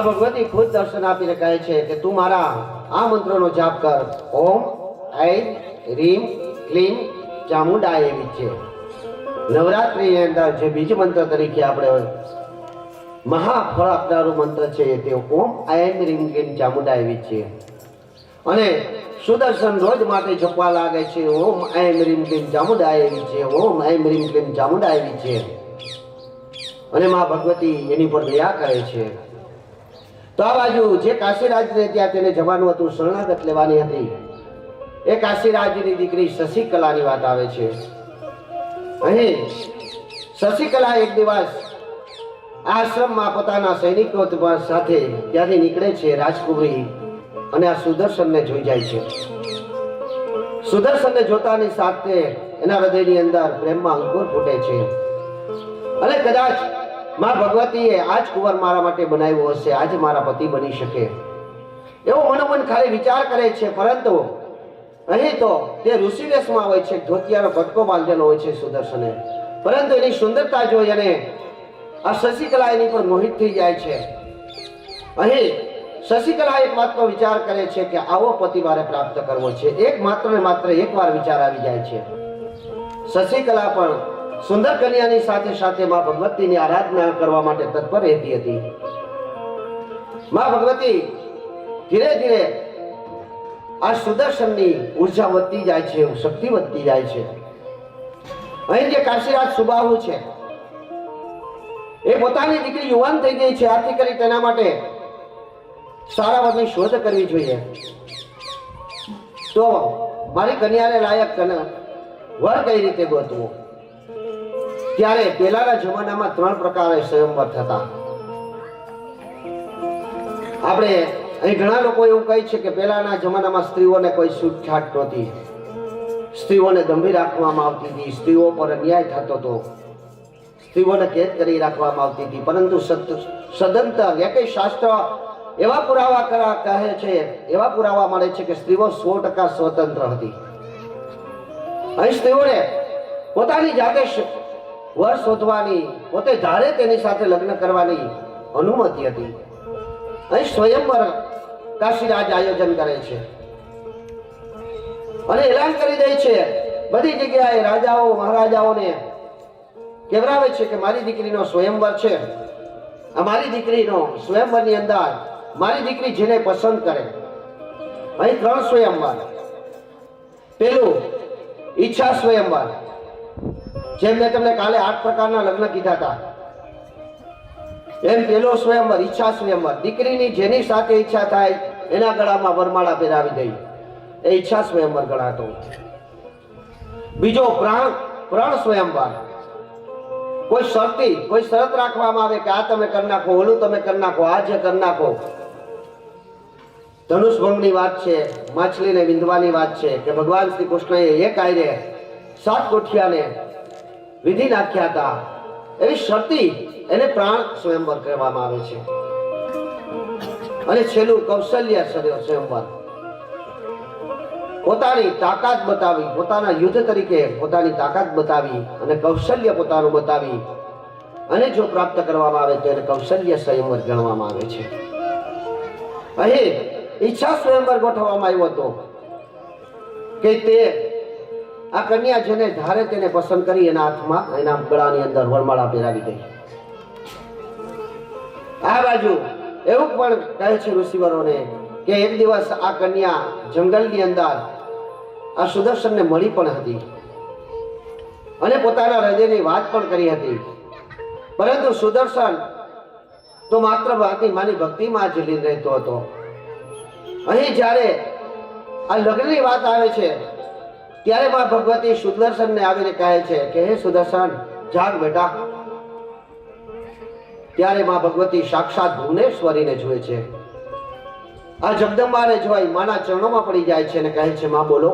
A: ભગવતી ખુદ દર્શન આપીને કહે છે કે તું મારા આ મંત્રનો જાપ કર. ઓમ ઐમ રીમ ક્લીમ ચામુંડાએ વિચે. નવરાત્રિની અંદર જે બીજ મંત્ર તરીકે આપણે મહાફળ આપનારું મંત્ર છે તે ઓમ ઐમ રીમ ક્લીમ ચામુંડાએ વિચે. અને સુદર્શન રોજ માટે જપવા લાગે છે ઓમ ઐમ રીમ ક્લીમ ચામુંડાએ વિચે. ઓમ ઐમ રીમ ક્લીમ ચામુંડાએ વિચે. અને માં ભગવતી એની પર દયા કરે છે. તો આ બાજુ જે કાશીરાજને ત્યાં તેને જવાનું હતું, શરણાગત લેવાની હતી, એ કાશીરાજની દીકરી શશિકલાની વાત આવે છે. અહીં શશિકલા એક દિવસ આશ્રમમાં પોતાના સૈનિકો સાથે ત્યાંથી નીકળે છે રાજકુમારી, અને આ સુદર્શનને જોઈ જાય છે. સુદર્શનને જોતાની સાથે એના હૃદયની અંદર પ્રેમમાં અંકુર ફૂટે છે. અને કદાચ માં ભગવતીએ આજ કુંવર મારા માટે બનાવ્યો હશે, આજે મારા પતિ બની શકે એવો મનોમન ખાલી વિચાર કરે છે. પરંતુ અહીં તો તે ઋષિવેશમાં હોય છે, ધોતિયાનો પટકો બાંધેલો હોય છે સુદર્શને. પરંતુ એની સુંદરતા જોઈ અને આ શશિકલા એની પર મોહિત થઈ જાય છે. અહીં શશિકલા એક વાતનો વિચાર કરે છે કે આવો પતિ મારે પ્રાપ્ત કરવો છે. એક માત્ર ને માત્ર એકવાર વિચાર આવી જાય છે. શશિકલા પણ સુંદર કન્યાની સાથે સાથે માં ભગવતીની આરાધના કરવા માટે તત્પર રહેતી હતી. માં ભગવતી ધીરે ધીરે આ સુદર્શનની ઉર્જા વધતી જાય છે, શક્તિ વધતી જાય છે. અહીં જે કાશીરાજ સુબાહુ છે એ પોતાની દીકરી યુવાન થઈ ગઈ છે. આથી કરી તેના માટે સારા વરની શોધ કરવી જોઈએ. તો મારી કન્યાને લાયક વર કઈ રીતે ગોતવું? ત્યારે પહેલાના જમાનામાં 3 પ્રકારે સ્વયંવર થતા. આપણે અહીં ઘણા લોકો એવું કહે છે કે પહેલાના જમાનામાં સ્ત્રીઓને કોઈ છૂટછાટ નહોતી, સ્ત્રીઓને દંભી રાખવામાં આવતી હતી, સ્ત્રીઓ પર અન્યાય થતો હતો, સ્ત્રીઓને કેદ કરી રાખવામાં આવતી હતી. પરંતુ સદંતર એકે શાસ્ત્ર એવા પુરાવા કહે છે, એવા પુરાવા મળે છે કે સ્ત્રીઓ 100% સ્વતંત્ર હતી. અહીં સ્ત્રીઓને પોતાની જાતે વર શોધવાની, પોતે ધારે તેની સાથે લગ્ન કરવાની અનુમતિ હતી. અહીં સ્વયંવર કાશીરાજ આયોજન કરે છે અને એલાન કરી દે છે. બધી જગ્યાએ રાજાઓ મહારાજાઓને કહેવરાવે છે કે મારી દીકરીનો સ્વયંવર છે. આ મારી દીકરીનો સ્વયંવરની અંદર મારી દીકરી જેને પસંદ કરે. અહીં 3 સ્વયંવર. પેલું ઈચ્છા સ્વયંવર, જેમ મેં તમને કાલે 8 પ્રકારના લગ્ન કીધા હતા, એમ પેલો સ્વયંવર ઈચ્છા સ્વયંવર. દીકરીની જેની સાથે ઈચ્છા થાય એના ગળામાં વરમાળા પહેરાવી દઈ, એ ઈચ્છા સ્વયંવર ગણાતો. બીજો પ્રણ સ્વયંવર. કોઈ શરત રાખવામાં આવે કે આ તમે કરી નાખો, ઓલું તમે કરી નાખો, આ જે કરી નાખો. ધનુષ ભંગની વાત છે, માછલીને વિંધવાની વાત છે કે ભગવાન શ્રી કૃષ્ણએ એક આયરે 7 કોઠિયાને વિધિ નાખ્યા હતા. એવી શરતી એને પ્રાણ સ્વયંવર કહેવામાં આવે છે. અને છેલ્લું કૌશલ્ય સ્વયંવર. પોતાની તાકાત બતાવી, પોતાના યુદ્ધ તરીકે પોતાની તાકાત બતાવી અને કૌશલ્ય પોતાનું બતાવી અને જો પ્રાપ્ત કરવામાં આવે તો એને કૌશલ્ય સ્વયંવર ગણવામાં આવે છે. અહીં ઈચ્છા સ્વયંવર ગોઠવવામાં આવ્યો હતો કે તે આ કન્યા જેને ધારે તેને પસંદ કરી એના હાથમાં, એના ગળાની અંદર વરમાળા પહેરાવી દઈ. આ બાજુ એવું પણ કહે છે ઋષિવરોને કે એક દિવસ આ કન્યા જંગલની અંદર આ સુદર્શનને મળી પણ હતી અને પોતાના હૃદયની વાત પણ કરી હતી. પરંતુ સુદર્શન તો માત્ર માની ભક્તિમાં જ લીન રહેતો હતો. અહીં જ્યારે આ લગ્નની વાત આવે છે ત્યારે માં ભગવતી સુદર્શનને આવીને કહે છે કે હે સુદર્શન, જાગ બેટા. ત્યારે માં ભગવતી સાક્ષાત ભુવનેશ્વરીને જુએ છે. આ જગદંબાને જોઈ માના ચરણોમાં પડી જાય છે અને કહે છે, માં બોલો,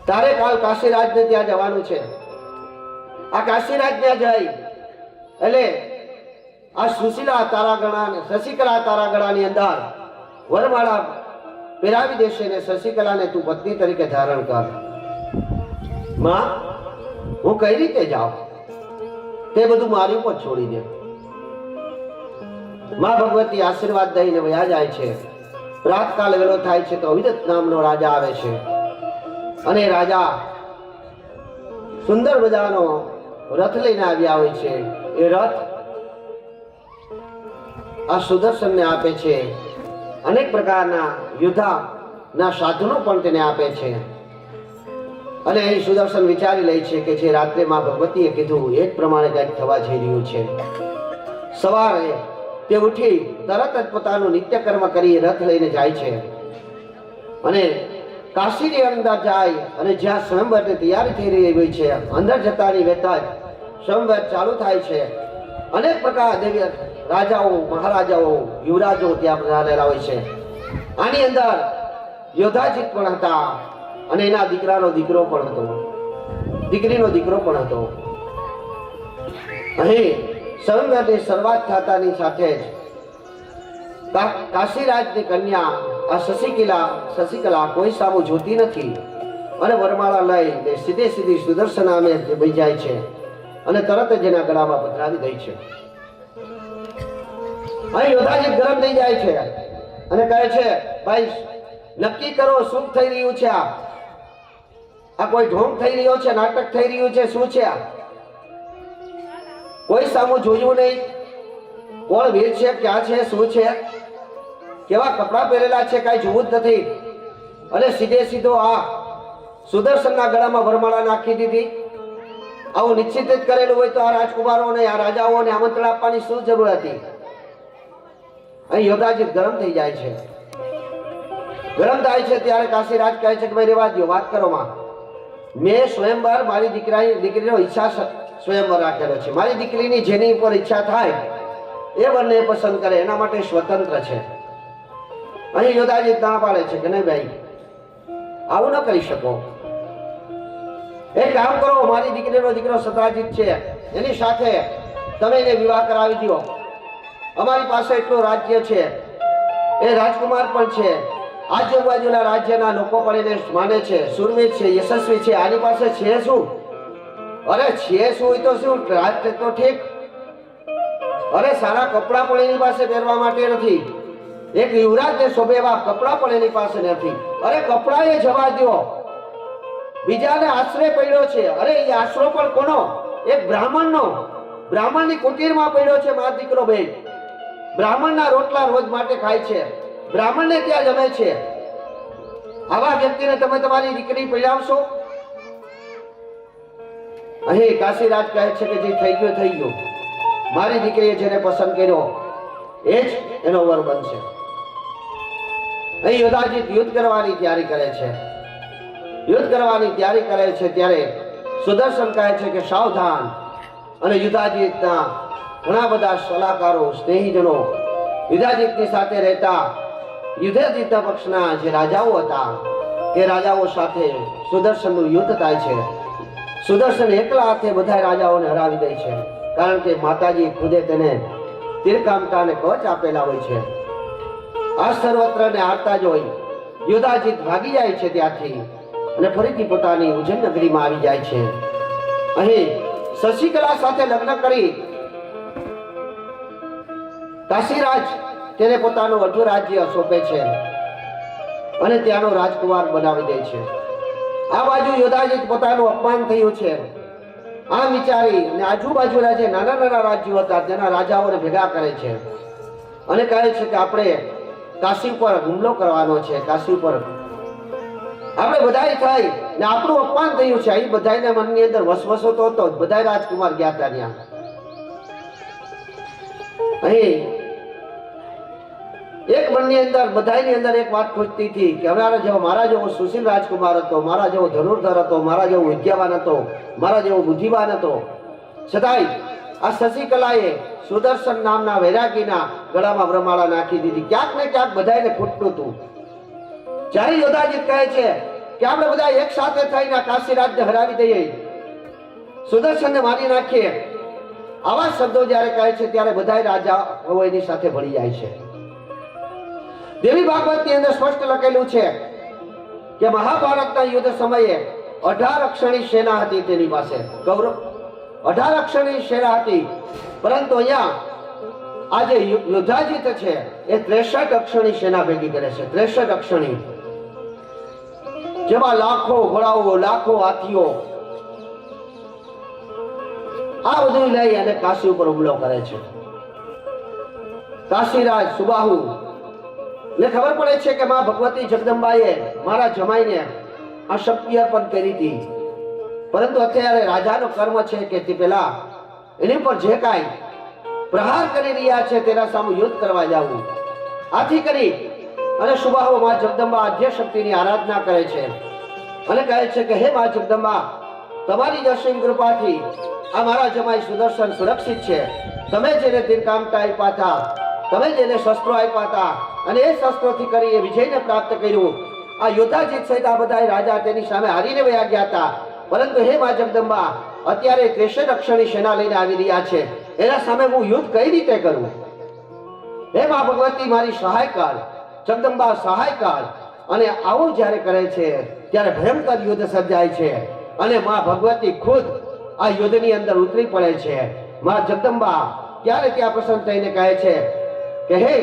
A: તારે કાલ કાશીરાજને ત્યાં જવાનું છે. આ કાશીરાજ ત્યાં જઈ એટલે આ શશિકલા તારાગણાની અંદર વરમાળા પહેરાવી દેશે ને શશિકલાને તું પત્ની તરીકે ધારણ કર. માં, હું કઈ રીતે જાઉં? તે બધું મારી ઉપર છોડી દે. માં ભગવતી આશીર્વાદ દઈને વયા જાય છે. પ્રાતકાળ વેળો થાય છે તો અવિરત નામનો રાજા આવે છે અને રાજા સુંદર મજાનો રથ લઈને આવ્યા હોય છે. એ રથ આ સુદર્શનને આપે છે. અનેક પ્રકારના યુદ્ધના સાધનો પણ તેને આપે છે. અને અહીં સુદર્શન વિચારી લે છે કે જે રાત્રે માં ભગવતીએ કીધું એ જ પ્રમાણે કંઈક થવા જઈ રહ્યું છે. સવારે તે ઉઠી તરત જ પોતાનું નિત્યકર્મ કરી રથ લઈને જાય છે અને કાશીની અંદર જાય અને જ્યાં સ્વયંવરની તૈયારી થઈ રહી હોય છે, અંદર જતાની વેત જ સ્વયંવર ચાલુ થાય છે. અનેક પ્રકાર દેવી રાજાઓ, મહારાજાઓ, યુવરાજો ત્યાં રહેલા હોય છે. આની અંદર યોધાજીત પણ હતા અને એના દીકરાનો દીકરો પણ હતો, દીકરીનો દીકરો પણ હતો. અહીં સ્વયંવરની શરૂઆત થતાની સાથે જ કાશીરાજની કન્યા આ શશિકલા કોઈ સામું જોતી નથી અને વરમાળા લઈને સીધી સુદર્શન નામે બની જાય છે અને તરત જ એના ગળામાં પધરાવી દે છે. અહીં યોધાજી ગરમ થઈ જાય છે અને કહે છે, ભાઈ નક્કી કરો શું થઈ રહ્યું છે? આ કોઈ ઢોંગ થઈ રહ્યો છે, નાટક થઈ રહ્યું છે, શું છે? કોઈ સામું જોયું નહીં, કોણ વીર છે, ક્યાં છે, શું છે, કેવા કપડા પહેરેલા છે, કઈ જોવું જ નથી. અને સીધો આ સુદર્શનના ગળામાં વરમાળા નાખી દીધી. આવું નિશ્ચિત જ કરેલું હોય તો આ રાજકુમારોને, આ રાજાઓને આમંત્રણ આપવાની શું જરૂર હતી? અહીં યોધાજીત ગરમ થઈ જાય છે. ગરમ થાય છે ત્યારે કાશીરાજ કહે છે કે ભાઈ રેવા દો, વાત કરો માં. મેં સ્વયંવર મારી દીકરીનો ઈચ્છા સ્વયંવર રાખેલો છે. મારી દીકરીની જેની ઉપર ઈચ્છા થાય એ બંને પસંદ કરે, એના માટે સ્વતંત્ર છે. અહીં યોધાજીત ના પાડે છે કે નહીં ભાઈ, આવું ન કરી શકો. એક કામ કરો, મારી દીકરીનો દીકરો સત્રાજીત છે, એની સાથે તમે એને વિવાહ કરાવી દો. અમારી પાસે એટલું રાજ્ય છે, એ રાજકુમાર પણ છે, આજુબાજુના રાજ્યના લોકો પણ એને માને છે, સુરવીર છે, યશસ્વી છે. આની પાસે છે શું? અરે છે શું તો શું, રાજ તો ઠીક, અરે સારા કપડા પણ એની પાસે પહેરવા માટે નથી. એક યુવરાજને શોભે એવા કપડા પણ એની પાસે નથી. અરે કપડા એ જવા દો, બીજાને આશ્રય પડ્યો છે. અરે એ આશરો પણ કોનો? એક બ્રાહ્મણનો. બ્રાહ્મણની કુટીરમાં પડ્યો છે મારો દીકરો. બેન બ્રાહ્મણના રોટલા રોજ માટે ખાય છે, બ્રાહ્મણને ત્યાં જમે છે. આવા વ્યક્તિને તમે તમારી દીકરી પીડાવશો? અહીં કાશીરાજ કહે છે કે જે થઈ ગયું થઈ ગયું. મારી દીકરીએ જેને પસંદ કર્યો એ જ એનો વર બનશે. અહીં યોધાજીત યુદ્ધ કરવાની તૈયારી કરે છે. યુદ્ધ કરવાની તૈયારી કરે છે ત્યારે સુદર્શન કહે છે કે સાવધાન. અને યુધાજીતના ઘણા બધા સલાહકારો, સ્નેહીજનો યુધાજીતની સાથે રહેતા યુધાજીતના પક્ષના જે રાજાઓ હતા એ રાજાઓ સાથે સુદર્શનનું યુદ્ધ થાય છે. સુદર્શન એકલા હાથે બધા રાજાઓને હરાવી દે છે, કારણ કે માતાજી ખુદે તેને તીરકામતા અને કવચ આપેલા હોય છે. આ સર્વત્ર ને હારતા જોઈ યુધાજીત ભાગી જાય છે ત્યાંથી અને ફરીથી પોતાની ઉજ્જૈન નગરીમાં આવી જાય છે. અહીં શશિકલા સાથે લગ્ન કરી કાશીરાજ તેને પોતાનું અડધું રાજ્ય સોંપે છે અને ત્યાંનો રાજકુમાર બનાવી દે છે. આ બાજુ યોધાજીત પોતાનું અપમાન થયું છે આમ વિચારી અને આજુબાજુના જે નાના નાના રાજ્યો હતા તેના રાજાઓને ભેગા કરે છે અને કહે છે કે આપણે કાશી પર હુમલો કરવાનો છે. કાશી પર આપણે બધાય થઈ ને આપણું અપમાન થયું છે. અહીં બધાયના મનની અંદર વસવસો તો હતો. બધા રાજકુમાર ગયા હતા ત્યાં. અહીં એક મનની અંદર બધાની અંદર એક વાત ખોજતી હતી કે મારા જેવો સુશીલ રાજકુમાર હતો, મારા જેવો ધનુર્ધર હતો, મારા જેવો વિદ્યાવાન હતો, મારા જેવો બુદ્ધિવાન હતો, છતાંય આ શશિકલાએ સુદર્શન નામના વૈરાગીના ગળામાં બ્રહ્માળા નાખી દીધી. ક્યાંક ને ક્યાંક બધાને ખૂટતું હતું. જ્યારે યોધાજીત કહે છે કે આપણે બધા એક સાથે થઈને કાશીરાજને હરાવી દઈએ, સુદર્શનને મારી નાખીએ, આવા શબ્દો જ્યારે કહે છે ત્યારે બધા રાજાઓ એની સાથે ભળી જાય છે. દેવી ભાગવતની અંદર સ્પષ્ટ લખેલું છે કે મહાભારતના યુદ્ધ સમયે 18 અક્ષણી સેના હતી તેની પાસે. કૌરવ 18 અક્ષણી સેના હતી, પરંતુ અહીંયા આ જે યોધાજીત છે એ 63 અક્ષણી સેના ભેગી કરે છે. 63 અક્ષણી, જેમાં લાખો ઘોડાઓ, લાખો હાથીઓ, આ બધું લઈ અને કાશી ઉપર હુમલો કરે છે. કાશીરાજ સુબાહુ ને ખબર પડે છે કે માં ભગવતી જગદંબાએ મારા જમાઈને આ શક્તિ અર્પણ કરી હતી, પરંતુ અત્યારે રાજાનો કર્મ છે કે તે પેલા એની પર જે કાંઈ પ્રહાર કરી રહ્યા છે તેના સામે યુદ્ધ કરવા જવું. આથી કરી અને સુબાહુ માં જગદંબા આદ્ય શક્તિની આરાધના કરે છે અને કહે છે કે હે માં જગદંબા, તમારી જ અસીમ કૃપાથી આ મારા જમાઈ સુદર્શન સુરક્ષિત છે. તમે જેને તીરકામતા આપ્યા હતા, તમે જેને શસ્ત્રો આપ્યા હતા અને એ શસ્ત્રોથી કરી એ વિજયને પ્રાપ્ત કર્યું. આ યોધાજીત સહિત આ બધા રાજા તેની સામે હારીને વયા ગયા હતા, પરંતુ હે માં જગદંબા, અત્યારે 63 અક્ષણી સેના લઈને આવી રહ્યા છે, એના સામે હું યુદ્ધ કઈ રીતે કરું? હે માં ભગવતી, મારી સહાય કર. જગદંબા સહાય કર. અને આવું જ્યારે કરે છે ત્યારે ભયંકર યુદ્ધ સર્જાય છે અને માં ભગવતી ખુદ આ યુદ્ધની અંદર ઉતરી પડે છે. માં જગદંબા ત્યારે ત્યાં પ્રસન્ન થઈને કહે છે કે હે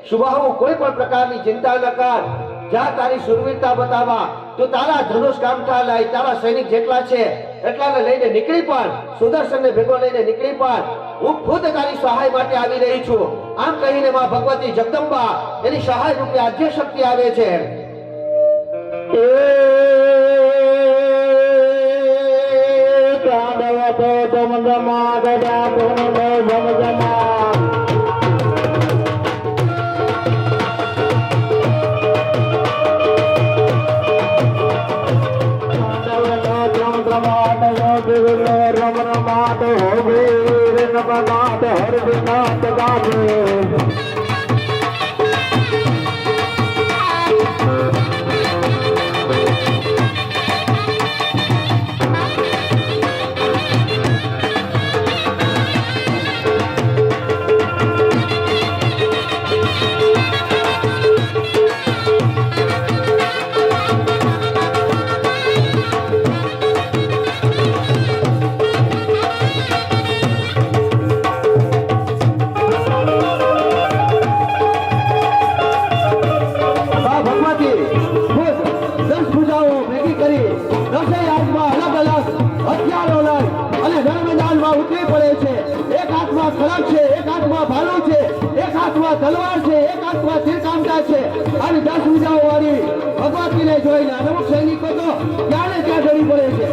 A: સુબાહુ, કોઈ પણ પ્રકારની ચિંતા ન કર. જા તારી સુરવીરતા બતાવવા, તું તારા ધનુષ કામઠા લઈ, તારા સૈનિક જેટલા છે એટલાને લઈને નીકળી પણ, સુદર્શનને ભેગો લઈને નીકળી પણ, હું ખુદ તારી સહાય માટે આવી રહી છું. આમ કહીને માં ભગવતી જગદંબા એની સહાય રૂપે આદ્ય શક્તિ આવે છે.
B: રમનાથ હોવે નમનાથ હરનાથ ગાવે
C: તલવાર છે એક હાથમાં તીરકામઠા છે અને 10 પૂજાઓ વાળી ભગવતીને જોઈને અમુક સૈનિકો તો ક્યારે ત્યાં ડરી પડે છે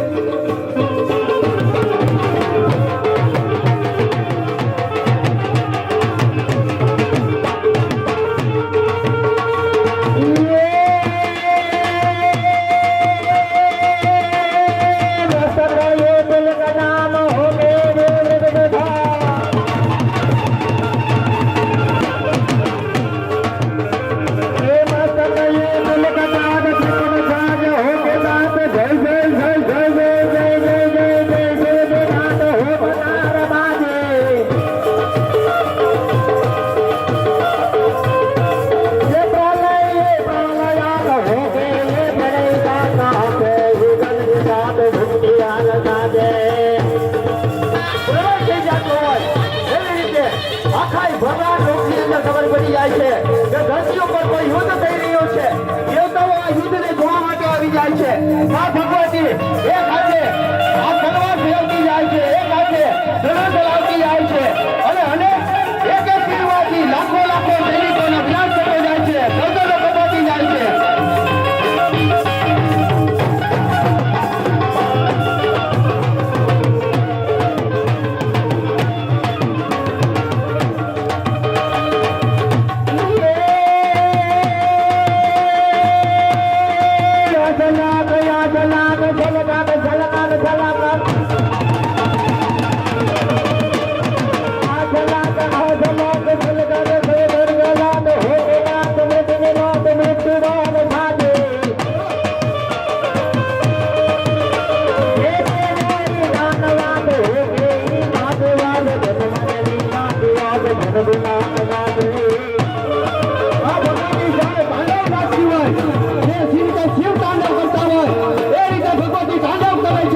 C: શિવ તાંડવ કરતા હોય એ રીતે ભગવતી તાંડવ કરે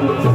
C: છે